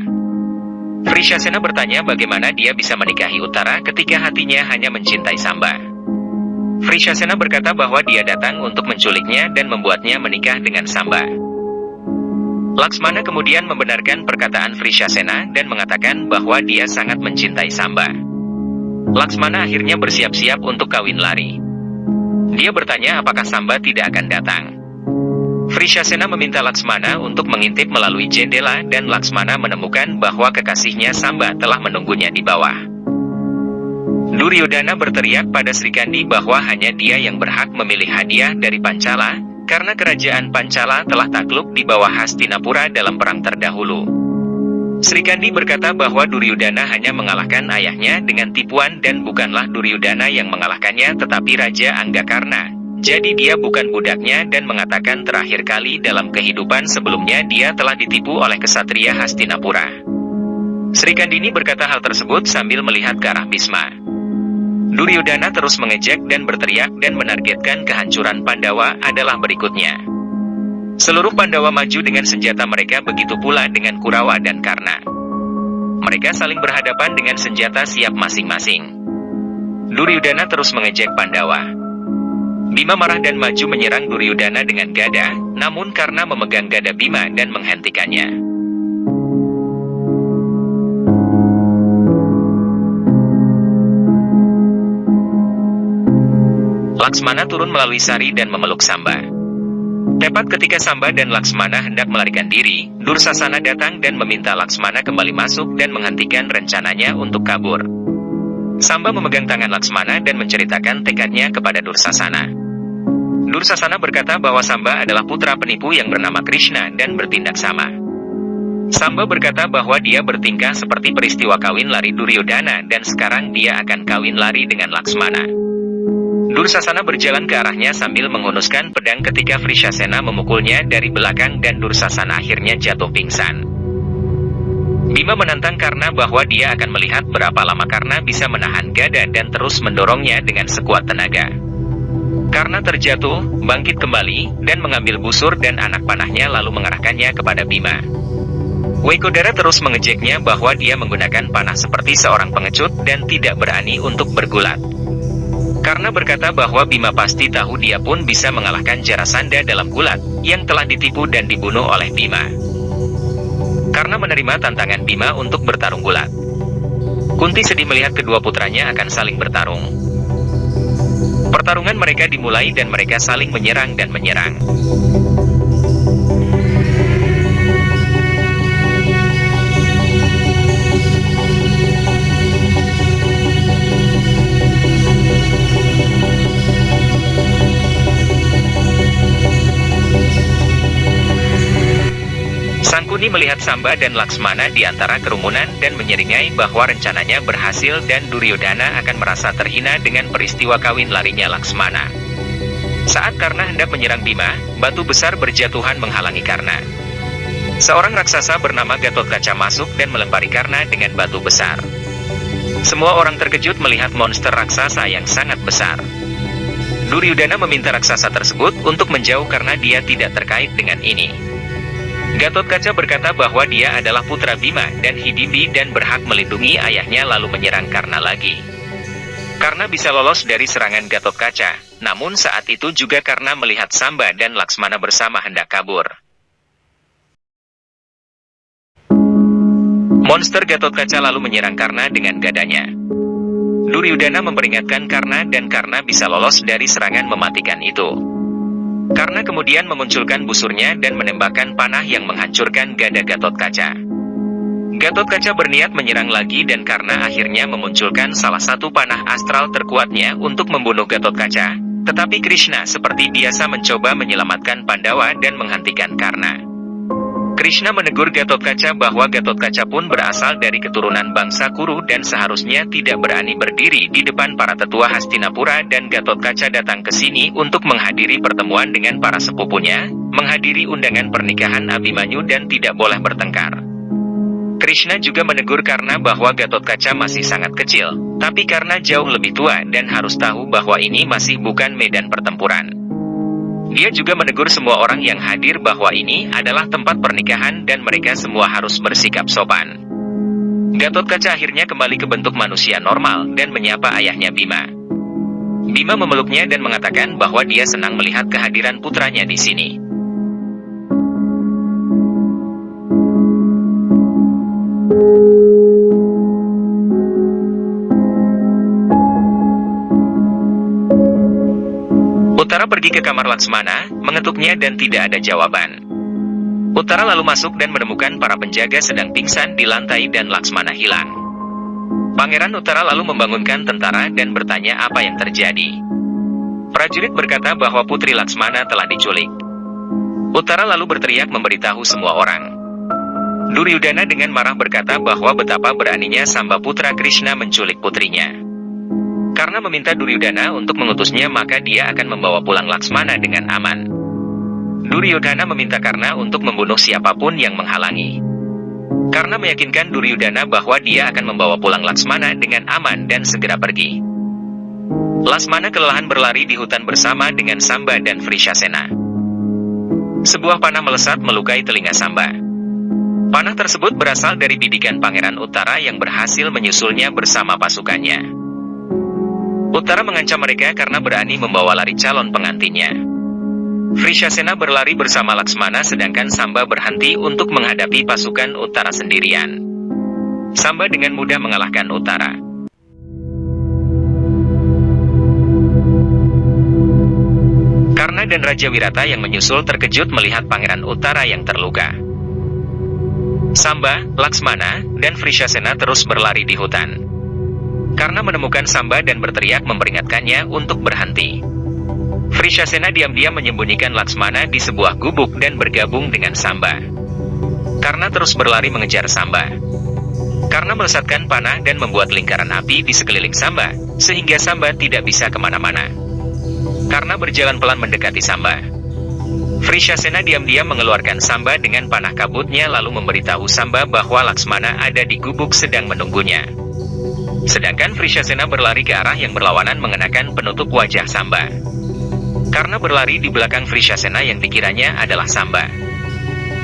Vrishasena bertanya bagaimana dia bisa menikahi Uttara ketika hatinya hanya mencintai Samba. Vrishasena berkata bahwa dia datang untuk menculiknya dan membuatnya menikah dengan Samba. Laksmana kemudian membenarkan perkataan Vrishasena dan mengatakan bahwa dia sangat mencintai Samba. Laksmana akhirnya bersiap-siap untuk kawin lari. Dia bertanya apakah Samba tidak akan datang. Vrishasena meminta Laksmana untuk mengintip melalui jendela dan Laksmana menemukan bahwa kekasihnya Samba telah menunggunya di bawah. Duryodhana berteriak pada Srikandi bahwa hanya dia yang berhak memilih hadiah dari Pancala, karena kerajaan Pancala telah takluk di bawah Hastinapura dalam perang terdahulu. Srikandi berkata bahwa Duryodhana hanya mengalahkan ayahnya dengan tipuan dan bukanlah Duryodhana yang mengalahkannya tetapi Raja Anggakarna. Jadi dia bukan budaknya dan mengatakan terakhir kali dalam kehidupan sebelumnya dia telah ditipu oleh kesatria Hastinapura. Srikandini berkata hal tersebut sambil melihat ke arah Bhisma. Duryodhana terus mengejek dan berteriak dan menargetkan kehancuran Pandawa adalah berikutnya. Seluruh Pandawa maju dengan senjata mereka, begitu pula dengan Kurawa dan Karna. Mereka saling berhadapan dengan senjata siap masing-masing. Duryodhana terus mengejek Pandawa. Bima marah dan maju menyerang Duryodhana dengan gada, namun karena memegang gada Bima dan menghentikannya. Laksmana turun melalui sari dan memeluk Samba. Tepat ketika Samba dan Laksmana hendak melarikan diri, Dursasana datang dan meminta Laksmana kembali masuk dan menghentikan rencananya untuk kabur. Samba memegang tangan Laksmana dan menceritakan tekadnya kepada Dursasana. Dursasana berkata bahwa Samba adalah putra penipu yang bernama Krishna dan bertindak sama. Samba berkata bahwa dia bertingkah seperti peristiwa kawin lari Duryodhana dan sekarang dia akan kawin lari dengan Laksmana. Dursasana berjalan ke arahnya sambil menghunuskan pedang ketika Vrishasena memukulnya dari belakang dan Dursasana akhirnya jatuh pingsan. Bima menantang Karna bahwa dia akan melihat berapa lama Karna bisa menahan gada dan terus mendorongnya dengan sekuat tenaga. Karna terjatuh, bangkit kembali, dan mengambil busur dan anak panahnya lalu mengarahkannya kepada Bima. Wekodara terus mengejeknya bahwa dia menggunakan panah seperti seorang pengecut dan tidak berani untuk bergulat. Karna berkata bahwa Bima pasti tahu dia pun bisa mengalahkan Jarasandha dalam gulat, yang telah ditipu dan dibunuh oleh Bima. Karna menerima tantangan Bima untuk bertarung gulat. Kunti sedih melihat kedua putranya akan saling bertarung. Pertarungan mereka dimulai dan mereka saling menyerang dan menyerang. Sangkuni melihat Samba dan Laksmana di antara kerumunan dan menyeringai bahwa rencananya berhasil dan Duryodhana akan merasa terhina dengan peristiwa kawin larinya Laksmana. Saat Karna hendak menyerang Bima, batu besar berjatuhan menghalangi Karna. Seorang raksasa bernama Gatotkaca masuk dan melempari Karna dengan batu besar. Semua orang terkejut melihat monster raksasa yang sangat besar. Duryodhana meminta raksasa tersebut untuk menjauh karena dia tidak terkait dengan ini. Gatotkaca berkata bahwa dia adalah putra Bima dan Hidimbi dan berhak melindungi ayahnya lalu menyerang Karna lagi. Karna bisa lolos dari serangan Gatotkaca, namun saat itu juga Karna melihat Samba dan Laksmana bersama hendak kabur. Monster Gatotkaca lalu menyerang Karna dengan gadanya. Duryodhana memperingatkan Karna dan Karna bisa lolos dari serangan mematikan itu. Karna kemudian memunculkan busurnya dan menembakkan panah yang menghancurkan gada Gatotkaca. Gatotkaca berniat menyerang lagi dan Karna akhirnya memunculkan salah satu panah astral terkuatnya untuk membunuh Gatotkaca, Tetapi Krishna seperti biasa mencoba menyelamatkan Pandawa dan menghentikan Karna. Krishna menegur Gatotkaca bahwa Gatotkaca pun berasal dari keturunan bangsa Kuru dan seharusnya tidak berani berdiri di depan para tetua Hastinapura, dan Gatotkaca datang ke sini untuk menghadiri pertemuan dengan para sepupunya, menghadiri undangan pernikahan Abhimanyu dan tidak boleh bertengkar. Krishna juga menegur Karna bahwa Gatotkaca masih sangat kecil, tapi Karna jauh lebih tua dan harus tahu bahwa ini masih bukan medan pertempuran. Dia juga menegur semua orang yang hadir bahwa ini adalah tempat pernikahan dan mereka semua harus bersikap sopan. Gatotkaca akhirnya kembali ke bentuk manusia normal dan menyapa ayahnya Bima. Bima memeluknya dan mengatakan bahwa dia senang melihat kehadiran putranya di sini. Uttara pergi ke kamar Laksmana, mengetuknya dan tidak ada jawaban. Uttara lalu masuk dan menemukan para penjaga sedang pingsan di lantai dan Laksmana hilang. Pangeran Uttara lalu membangunkan tentara dan bertanya apa yang terjadi. Prajurit berkata bahwa putri Laksmana telah diculik. Uttara lalu berteriak memberitahu semua orang. Duryudana dengan marah berkata bahwa betapa beraninya Samba putra Krishna menculik putrinya. Karena meminta Duryudana untuk mengutusnya, maka dia akan membawa pulang Laksmana dengan aman. Duryudana meminta Karna untuk membunuh siapapun yang menghalangi. Karna meyakinkan Duryudana bahwa dia akan membawa pulang Laksmana dengan aman dan segera pergi. Laksmana kelelahan berlari di hutan bersama dengan Samba dan Vrishasena. Sebuah panah melesat melukai telinga Samba. Panah tersebut berasal dari bidikan Pangeran Uttara yang berhasil menyusulnya bersama pasukannya. Uttara mengancam mereka karena berani membawa lari calon pengantinnya. Vrishasena berlari bersama Laksmana sedangkan Samba berhenti untuk menghadapi pasukan Uttara sendirian. Samba dengan mudah mengalahkan Uttara. Karna dan Raja Wirata yang menyusul terkejut melihat Pangeran Uttara yang terluka. Samba, Laksmana, dan Vrishasena terus berlari di hutan. Karna menemukan Samba dan berteriak memperingatkannya untuk berhenti. Vrishasena diam-diam menyembunyikan Laksmana di sebuah gubuk dan bergabung dengan Samba. Karna terus berlari mengejar Samba. Karna melesatkan panah dan membuat lingkaran api di sekeliling Samba, sehingga Samba tidak bisa kemana-mana. Karna berjalan pelan mendekati Samba. Vrishasena diam-diam mengeluarkan Samba dengan panah kabutnya lalu memberitahu Samba bahwa Laksmana ada di gubuk sedang menunggunya. Sedangkan Vrishasena berlari ke arah yang berlawanan mengenakan penutup wajah Samba. Karna berlari di belakang Vrishasena yang dikiranya adalah Samba.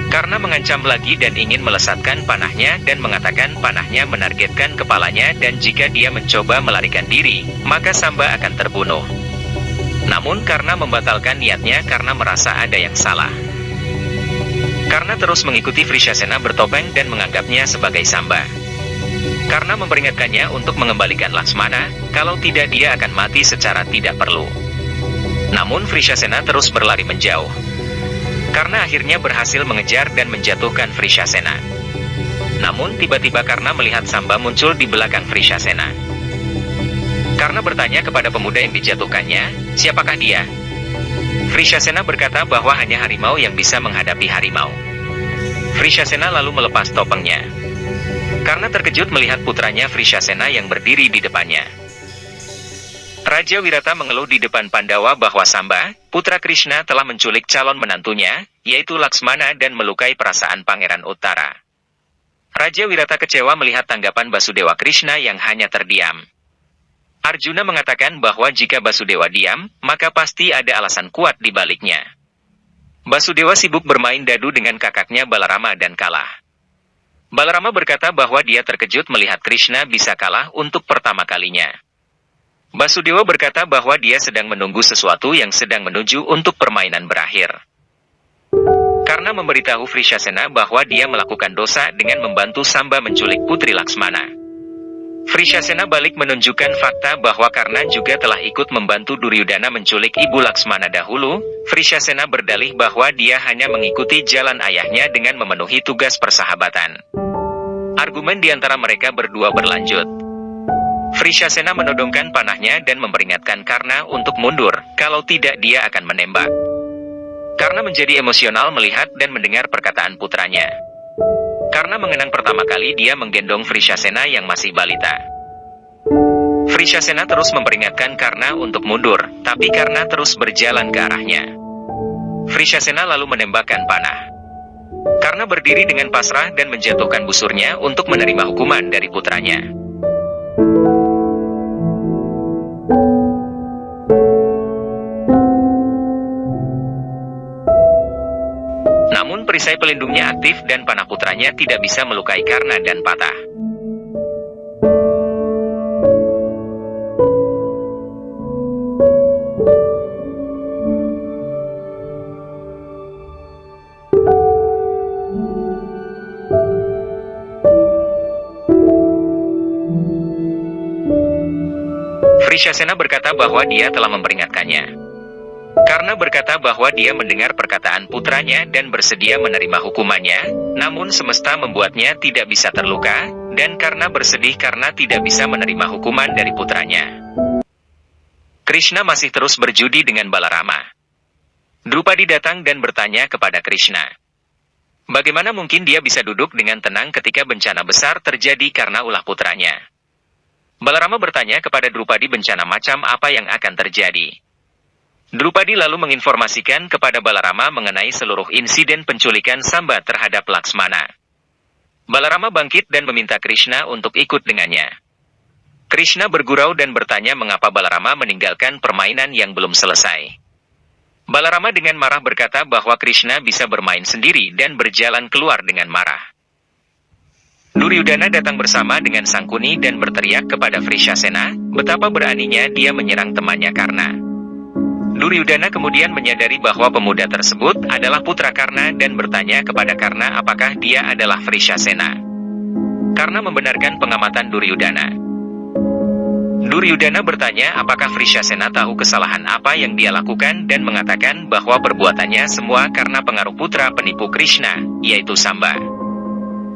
Karna mengancam lagi dan ingin melesatkan panahnya dan mengatakan panahnya menargetkan kepalanya dan jika dia mencoba melarikan diri, maka Samba akan terbunuh. Namun Karna membatalkan niatnya karena merasa ada yang salah. Karna terus mengikuti Vrishasena bertopeng dan menganggapnya sebagai Samba. Karna memperingatkannya untuk mengembalikan Laksmana, kalau tidak dia akan mati secara tidak perlu. Namun Vrishasena terus berlari menjauh. Karna akhirnya berhasil mengejar dan menjatuhkan Vrishasena. Namun tiba-tiba Karna melihat Samba muncul di belakang Vrishasena. Karna bertanya kepada pemuda yang dijatuhkannya, siapakah dia? Vrishasena berkata bahwa hanya harimau yang bisa menghadapi harimau. Vrishasena lalu melepas topengnya. Karna terkejut melihat putranya Vrishasena yang berdiri di depannya. Raja Wirata mengeluh di depan Pandawa bahwa Samba, putra Krishna telah menculik calon menantunya, yaitu Laksmana dan melukai perasaan Pangeran Uttara. Raja Wirata kecewa melihat tanggapan Basudewa Krishna yang hanya terdiam. Arjuna mengatakan bahwa jika Basudewa diam, maka pasti ada alasan kuat di baliknya. Basudewa sibuk bermain dadu dengan kakaknya Balarama dan kalah. Balarama berkata bahwa dia terkejut melihat Krishna bisa kalah untuk pertama kalinya. Basudewa berkata bahwa dia sedang menunggu sesuatu yang sedang menuju untuk permainan berakhir. Karna memberitahu Vrishasena bahwa dia melakukan dosa dengan membantu Samba menculik putri Laksmana. Vrishasena balik menunjukkan fakta bahwa Karna juga telah ikut membantu Duryudana menculik ibu Laksmana dahulu. Vrishasena berdalih bahwa dia hanya mengikuti jalan ayahnya dengan memenuhi tugas persahabatan. Argumen di antara mereka berdua berlanjut. Vrishasena menodongkan panahnya dan memperingatkan Karna untuk mundur, kalau tidak dia akan menembak. Karna menjadi emosional melihat dan mendengar perkataan putranya. Karna mengenang pertama kali dia menggendong Vrishasena yang masih balita. Vrishasena terus memperingatkan Karna untuk mundur, tapi Karna terus berjalan ke arahnya. Vrishasena lalu menembakkan panah. Karna berdiri dengan pasrah dan menjatuhkan busurnya untuk menerima hukuman dari putranya. Namun perisai pelindungnya aktif dan panah putranya tidak bisa melukai Karna dan patah. Vrishasena berkata bahwa dia telah memperingatkannya. Karna berkata bahwa dia mendengar perkataan putranya dan bersedia menerima hukumannya, namun semesta membuatnya tidak bisa terluka, dan Karna bersedih karena tidak bisa menerima hukuman dari putranya. Krishna masih terus berjudi dengan Balarama. Drupadi datang dan bertanya kepada Krishna. Bagaimana mungkin dia bisa duduk dengan tenang ketika bencana besar terjadi karena ulah putranya? Balarama bertanya kepada Drupadi bencana macam apa yang akan terjadi. Drupadi lalu menginformasikan kepada Balarama mengenai seluruh insiden penculikan Samba terhadap Laksmana. Balarama bangkit dan meminta Krishna untuk ikut dengannya. Krishna bergurau dan bertanya mengapa Balarama meninggalkan permainan yang belum selesai. Balarama dengan marah berkata bahwa Krishna bisa bermain sendiri dan berjalan keluar dengan marah. Duryudana datang bersama dengan Sangkuni dan berteriak kepada Vrishasena, betapa beraninya dia menyerang temannya Karna. Duryudana kemudian menyadari bahwa pemuda tersebut adalah putra Karna dan bertanya kepada Karna apakah dia adalah Vrishasena. Karna membenarkan pengamatan Duryudana. Duryudana bertanya apakah Vrishasena tahu kesalahan apa yang dia lakukan dan mengatakan bahwa perbuatannya semua karena pengaruh putra penipu Krishna, yaitu Samba.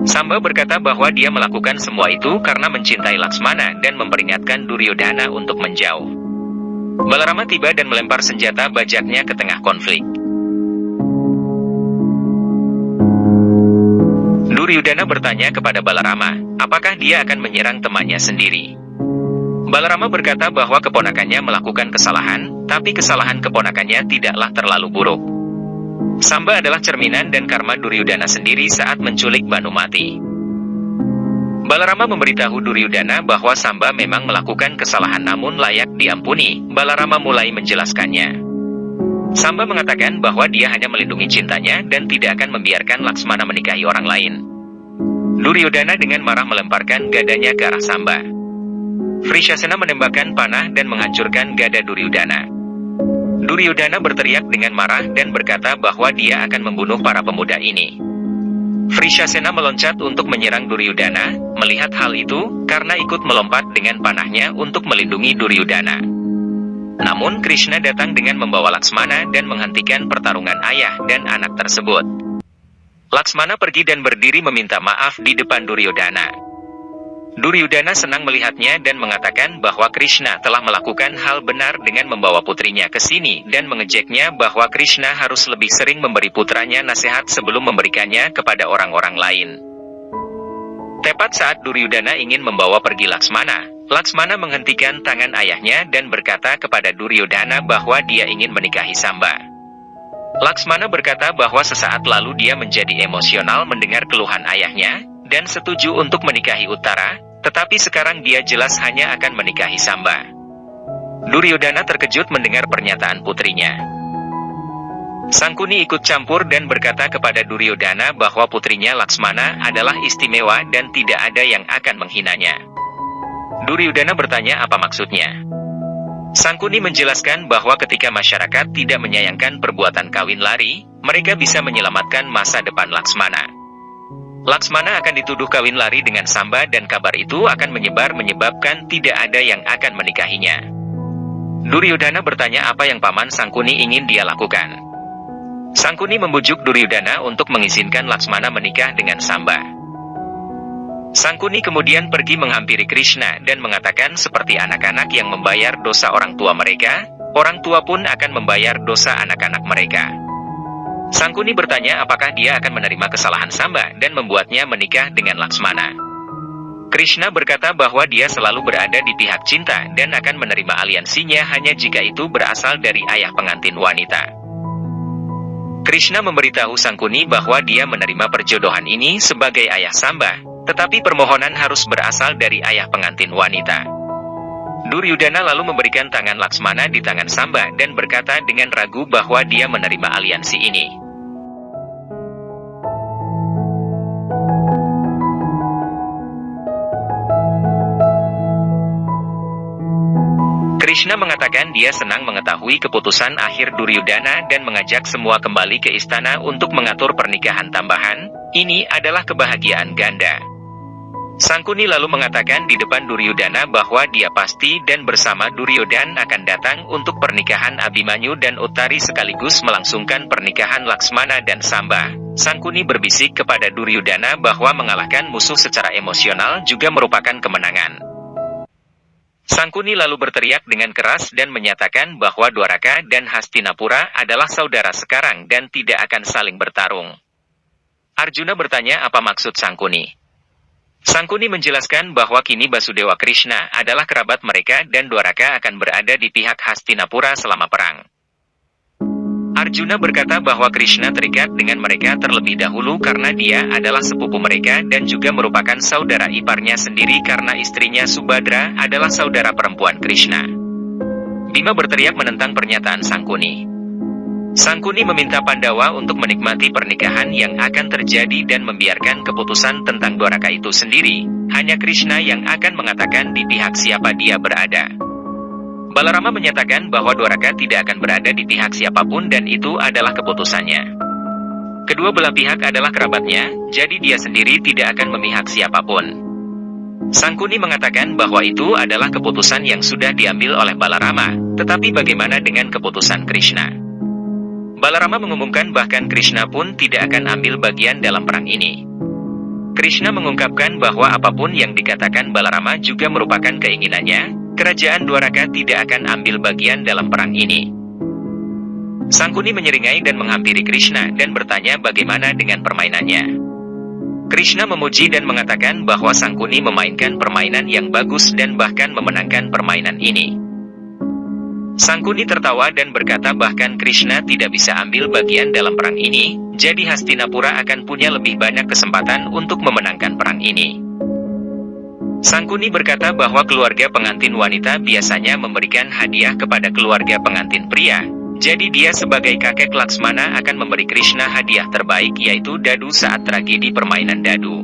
Samba berkata bahwa dia melakukan semua itu karena mencintai Laksmana dan memperingatkan Duryudana untuk menjauh. Balarama tiba dan melempar senjata bajaknya ke tengah konflik. Duryudana bertanya kepada Balarama, apakah dia akan menyerang temannya sendiri. Balarama berkata bahwa keponakannya melakukan kesalahan, tapi kesalahan keponakannya tidaklah terlalu buruk. Samba adalah cerminan dan karma Duryudana sendiri saat menculik Banumati. Balarama memberitahu Duryudana bahwa Samba memang melakukan kesalahan namun layak diampuni. Balarama mulai menjelaskannya. Samba mengatakan bahwa dia hanya melindungi cintanya dan tidak akan membiarkan Laksmana menikahi orang lain. Duryudana dengan marah melemparkan gadanya ke arah Samba. Vrishasena menembakkan panah dan menghancurkan gada Duryudana. Duryudana berteriak dengan marah dan berkata bahwa dia akan membunuh para pemuda ini. Vrishasena meloncat untuk menyerang Duryudana. Melihat hal itu, Karna ikut melompat dengan panahnya untuk melindungi Duryudana. Namun Krishna datang dengan membawa Laksmana dan menghentikan pertarungan ayah dan anak tersebut. Laksmana pergi dan berdiri meminta maaf di depan Duryudana. Duryudana senang melihatnya dan mengatakan bahwa Krishna telah melakukan hal benar dengan membawa putrinya ke sini dan mengejeknya bahwa Krishna harus lebih sering memberi putranya nasihat sebelum memberikannya kepada orang-orang lain. Tepat saat Duryudana ingin membawa pergi Laksmana, Laksmana menghentikan tangan ayahnya dan berkata kepada Duryudana bahwa dia ingin menikahi Samba. Laksmana berkata bahwa sesaat lalu dia menjadi emosional mendengar keluhan ayahnya, dan setuju untuk menikahi Uttara, tetapi sekarang dia jelas hanya akan menikahi Samba. Duryudana terkejut mendengar pernyataan putrinya. Sangkuni ikut campur dan berkata kepada Duryudana bahwa putrinya Laksmana adalah istimewa dan tidak ada yang akan menghinanya. Duryudana bertanya apa maksudnya. Sangkuni menjelaskan bahwa ketika masyarakat tidak menyayangkan perbuatan kawin lari, mereka bisa menyelamatkan masa depan Laksmana. Laksmana akan dituduh kawin lari dengan Samba dan kabar itu akan menyebabkan tidak ada yang akan menikahinya. Duryudana bertanya apa yang Paman Sangkuni ingin dia lakukan. Sangkuni membujuk Duryudana untuk mengizinkan Laksmana menikah dengan Samba. Sangkuni kemudian pergi menghampiri Krishna dan mengatakan seperti anak-anak yang membayar dosa orang tua mereka, orang tua pun akan membayar dosa anak-anak mereka. Sangkuni bertanya apakah dia akan menerima kesalahan Samba dan membuatnya menikah dengan Laksmana. Krishna berkata bahwa dia selalu berada di pihak cinta dan akan menerima aliansinya hanya jika itu berasal dari ayah pengantin wanita. Krishna memberitahu Sangkuni bahwa dia menerima perjodohan ini sebagai ayah Samba, tetapi permohonan harus berasal dari ayah pengantin wanita. Duryudana lalu memberikan tangan Laksmana di tangan Samba dan berkata dengan ragu bahwa dia menerima aliansi ini. Krishna mengatakan dia senang mengetahui keputusan akhir Duryudana dan mengajak semua kembali ke istana untuk mengatur pernikahan tambahan. Ini adalah kebahagiaan ganda. Sangkuni lalu mengatakan di depan Duryudana bahwa dia pasti dan bersama Duryodana akan datang untuk pernikahan Abhimanyu dan Uttari sekaligus melangsungkan pernikahan Laksmana dan Samba. Sangkuni berbisik kepada Duryodana bahwa mengalahkan musuh secara emosional juga merupakan kemenangan. Sangkuni lalu berteriak dengan keras dan menyatakan bahwa Dwaraka dan Hastinapura adalah saudara sekarang dan tidak akan saling bertarung. Arjuna bertanya apa maksud Sangkuni. Sangkuni menjelaskan bahwa kini Basudewa Krishna adalah kerabat mereka dan Dwaraka akan berada di pihak Hastinapura selama perang. Arjuna berkata bahwa Krishna terikat dengan mereka terlebih dahulu karena dia adalah sepupu mereka dan juga merupakan saudara iparnya sendiri karena istrinya Subadra adalah saudara perempuan Krishna. Bima berteriak menentang pernyataan Sangkuni. Sangkuni meminta Pandawa untuk menikmati pernikahan yang akan terjadi dan membiarkan keputusan tentang Dwaraka itu sendiri. Hanya Krishna yang akan mengatakan di pihak siapa dia berada. Balarama menyatakan bahwa Dwaraka tidak akan berada di pihak siapapun dan itu adalah keputusannya. Kedua belah pihak adalah kerabatnya, jadi dia sendiri tidak akan memihak siapapun. Sangkuni mengatakan bahwa itu adalah keputusan yang sudah diambil oleh Balarama, tetapi bagaimana dengan keputusan Krishna? Balarama mengumumkan bahkan Krishna pun tidak akan ambil bagian dalam perang ini. Krishna mengungkapkan bahwa apapun yang dikatakan Balarama juga merupakan keinginannya, kerajaan Dwaraka tidak akan ambil bagian dalam perang ini. Sangkuni menyeringai dan menghampiri Krishna dan bertanya bagaimana dengan permainannya. Krishna memuji dan mengatakan bahwa Sangkuni memainkan permainan yang bagus dan bahkan memenangkan permainan ini. Sangkuni tertawa dan berkata bahkan Krishna tidak bisa ambil bagian dalam perang ini, jadi Hastinapura akan punya lebih banyak kesempatan untuk memenangkan perang ini. Sangkuni berkata bahwa keluarga pengantin wanita biasanya memberikan hadiah kepada keluarga pengantin pria, jadi dia sebagai kakek Laksmana akan memberi Krishna hadiah terbaik yaitu dadu saat tragedi permainan dadu.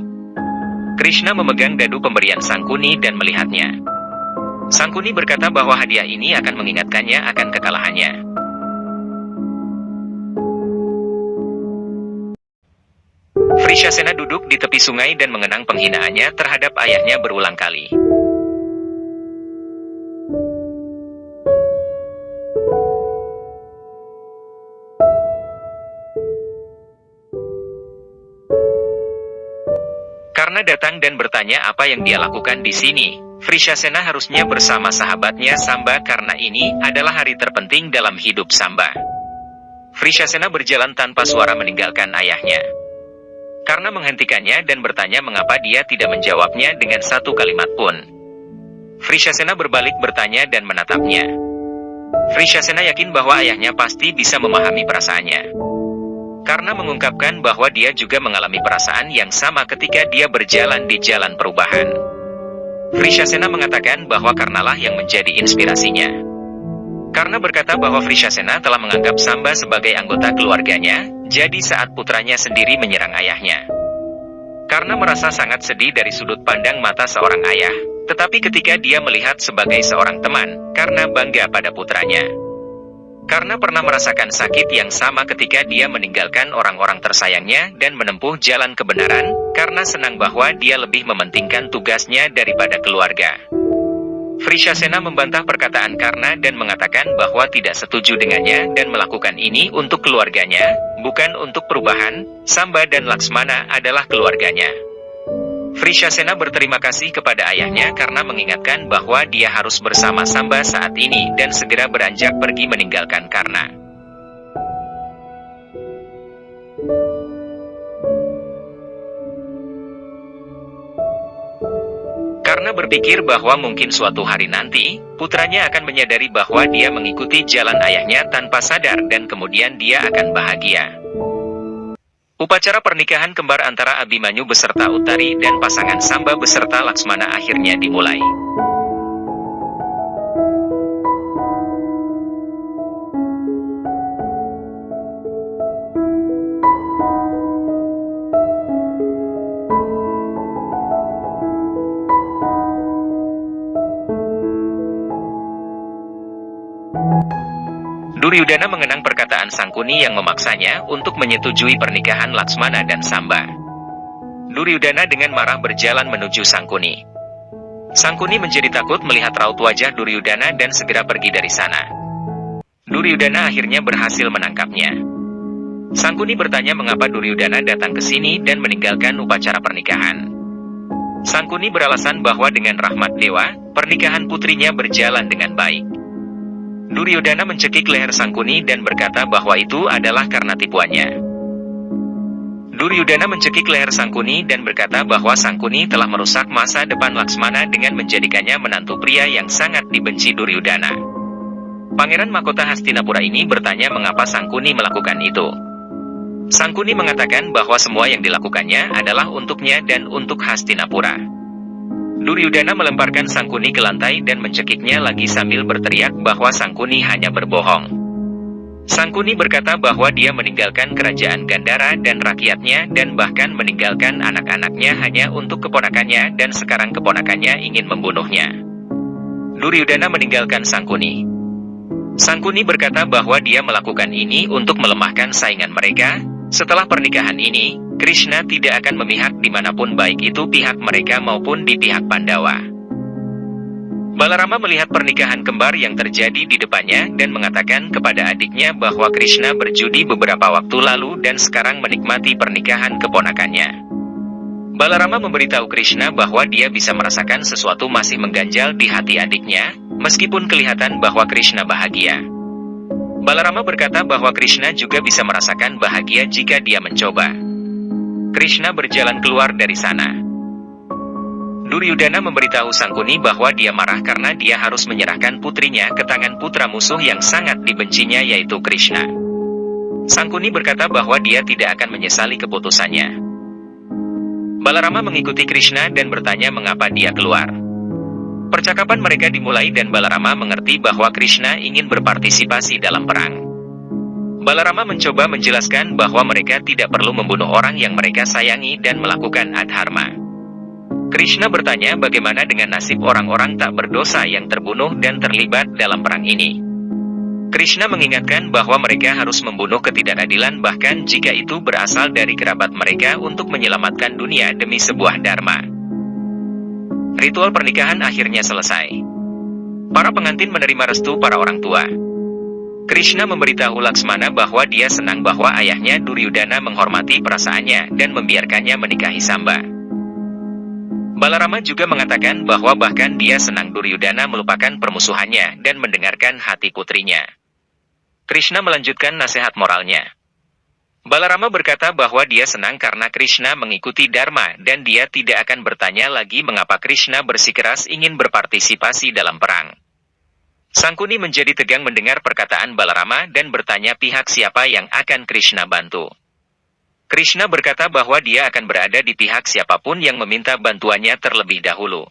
Krishna memegang dadu pemberian Sangkuni dan melihatnya. Sangkuni berkata bahwa hadiah ini akan mengingatkannya akan kekalahannya. Vrishasena duduk di tepi sungai dan mengenang penghinaannya terhadap ayahnya berulang kali. Karena datang dan bertanya apa yang dia lakukan di sini, Vrishasena harusnya bersama sahabatnya Samba karena ini adalah hari terpenting dalam hidup Samba. Vrishasena berjalan tanpa suara meninggalkan ayahnya. Karena menghentikannya dan bertanya mengapa dia tidak menjawabnya dengan satu kalimat pun. Vrishasena berbalik bertanya dan menatapnya. Vrishasena yakin bahwa ayahnya pasti bisa memahami perasaannya. Karena mengungkapkan bahwa dia juga mengalami perasaan yang sama ketika dia berjalan di jalan perubahan. Vrishasena mengatakan bahwa Karnalah yang menjadi inspirasinya. Karna berkata bahwa Vrishasena telah menganggap Samba sebagai anggota keluarganya, jadi saat putranya sendiri menyerang ayahnya. Karna merasa sangat sedih dari sudut pandang mata seorang ayah, tetapi ketika dia melihat sebagai seorang teman, Karna bangga pada putranya. Karna pernah merasakan sakit yang sama ketika dia meninggalkan orang-orang tersayangnya dan menempuh jalan kebenaran, karena senang bahwa dia lebih mementingkan tugasnya daripada keluarga. Vrishasena membantah perkataan Karna dan mengatakan bahwa tidak setuju dengannya dan melakukan ini untuk keluarganya, bukan untuk perubahan. Samba dan Laksmana adalah keluarganya. Vrishasena berterima kasih kepada ayahnya karena mengingatkan bahwa dia harus bersama Samba saat ini dan segera beranjak pergi meninggalkan Karna. Karna berpikir bahwa mungkin suatu hari nanti, putranya akan menyadari bahwa dia mengikuti jalan ayahnya tanpa sadar dan kemudian dia akan bahagia. Upacara pernikahan kembar antara Abhimanyu beserta Uttari dan pasangan Samba beserta Laksmana akhirnya dimulai. Duryudana mengenang perkataan Sangkuni yang memaksanya untuk menyetujui pernikahan Laksmana dan Samba. Duryudana dengan marah berjalan menuju Sangkuni. Sangkuni menjadi takut melihat raut wajah Duryudana dan segera pergi dari sana. Duryudana akhirnya berhasil menangkapnya. Sangkuni bertanya mengapa Duryudana datang ke sini dan meninggalkan upacara pernikahan. Sangkuni beralasan bahwa dengan rahmat dewa, pernikahan putrinya berjalan dengan baik. Duryudana mencekik leher Sangkuni dan berkata bahwa itu adalah karena tipuannya. Duryudana mencekik leher Sangkuni dan berkata bahwa Sangkuni telah merusak masa depan Laksmana dengan menjadikannya menantu pria yang sangat dibenci Duryudana. Pangeran Mahkota Hastinapura ini bertanya mengapa Sangkuni melakukan itu. Sangkuni mengatakan bahwa semua yang dilakukannya adalah untuknya dan untuk Hastinapura. Duryudana melemparkan Sangkuni ke lantai dan mencekiknya lagi sambil berteriak bahwa Sangkuni hanya berbohong. Sangkuni berkata bahwa dia meninggalkan kerajaan Gandhara dan rakyatnya dan bahkan meninggalkan anak-anaknya hanya untuk keponakannya dan sekarang keponakannya ingin membunuhnya. Duryudana meninggalkan Sangkuni. Sangkuni berkata bahwa dia melakukan ini untuk melemahkan saingan mereka. Setelah pernikahan ini, Krishna tidak akan memihak dimanapun baik itu pihak mereka maupun di pihak Pandawa. Balarama melihat pernikahan kembar yang terjadi di depannya dan mengatakan kepada adiknya bahwa Krishna berjudi beberapa waktu lalu dan sekarang menikmati pernikahan keponakannya. Balarama memberitahu Krishna bahwa dia bisa merasakan sesuatu masih mengganjal di hati adiknya, meskipun kelihatan bahwa Krishna bahagia. Balarama berkata bahwa Krishna juga bisa merasakan bahagia jika dia mencoba. Krishna berjalan keluar dari sana. Duryudana memberitahu Sangkuni bahwa dia marah karena dia harus menyerahkan putrinya ke tangan putra musuh yang sangat dibencinya yaitu Krishna. Sangkuni berkata bahwa dia tidak akan menyesali keputusannya. Balarama mengikuti Krishna dan bertanya mengapa dia keluar. Percakapan mereka dimulai dan Balarama mengerti bahwa Krishna ingin berpartisipasi dalam perang. Balarama mencoba menjelaskan bahwa mereka tidak perlu membunuh orang yang mereka sayangi dan melakukan adharma. Krishna bertanya bagaimana dengan nasib orang-orang tak berdosa yang terbunuh dan terlibat dalam perang ini. Krishna mengingatkan bahwa mereka harus membunuh ketidakadilan bahkan jika itu berasal dari kerabat mereka untuk menyelamatkan dunia demi sebuah dharma. Ritual pernikahan akhirnya selesai. Para pengantin menerima restu para orang tua. Krishna memberitahu Laksmana bahwa dia senang bahwa ayahnya Duryudana menghormati perasaannya dan membiarkannya menikahi Samba. Balarama juga mengatakan bahwa bahkan dia senang Duryudana melupakan permusuhannya dan mendengarkan hati putrinya. Krishna melanjutkan nasihat moralnya. Balarama berkata bahwa dia senang karena Krishna mengikuti Dharma dan dia tidak akan bertanya lagi mengapa Krishna bersikeras ingin berpartisipasi dalam perang. Sangkuni menjadi tegang mendengar perkataan Balarama dan bertanya pihak siapa yang akan Krishna bantu. Krishna berkata bahwa dia akan berada di pihak siapapun yang meminta bantuannya terlebih dahulu.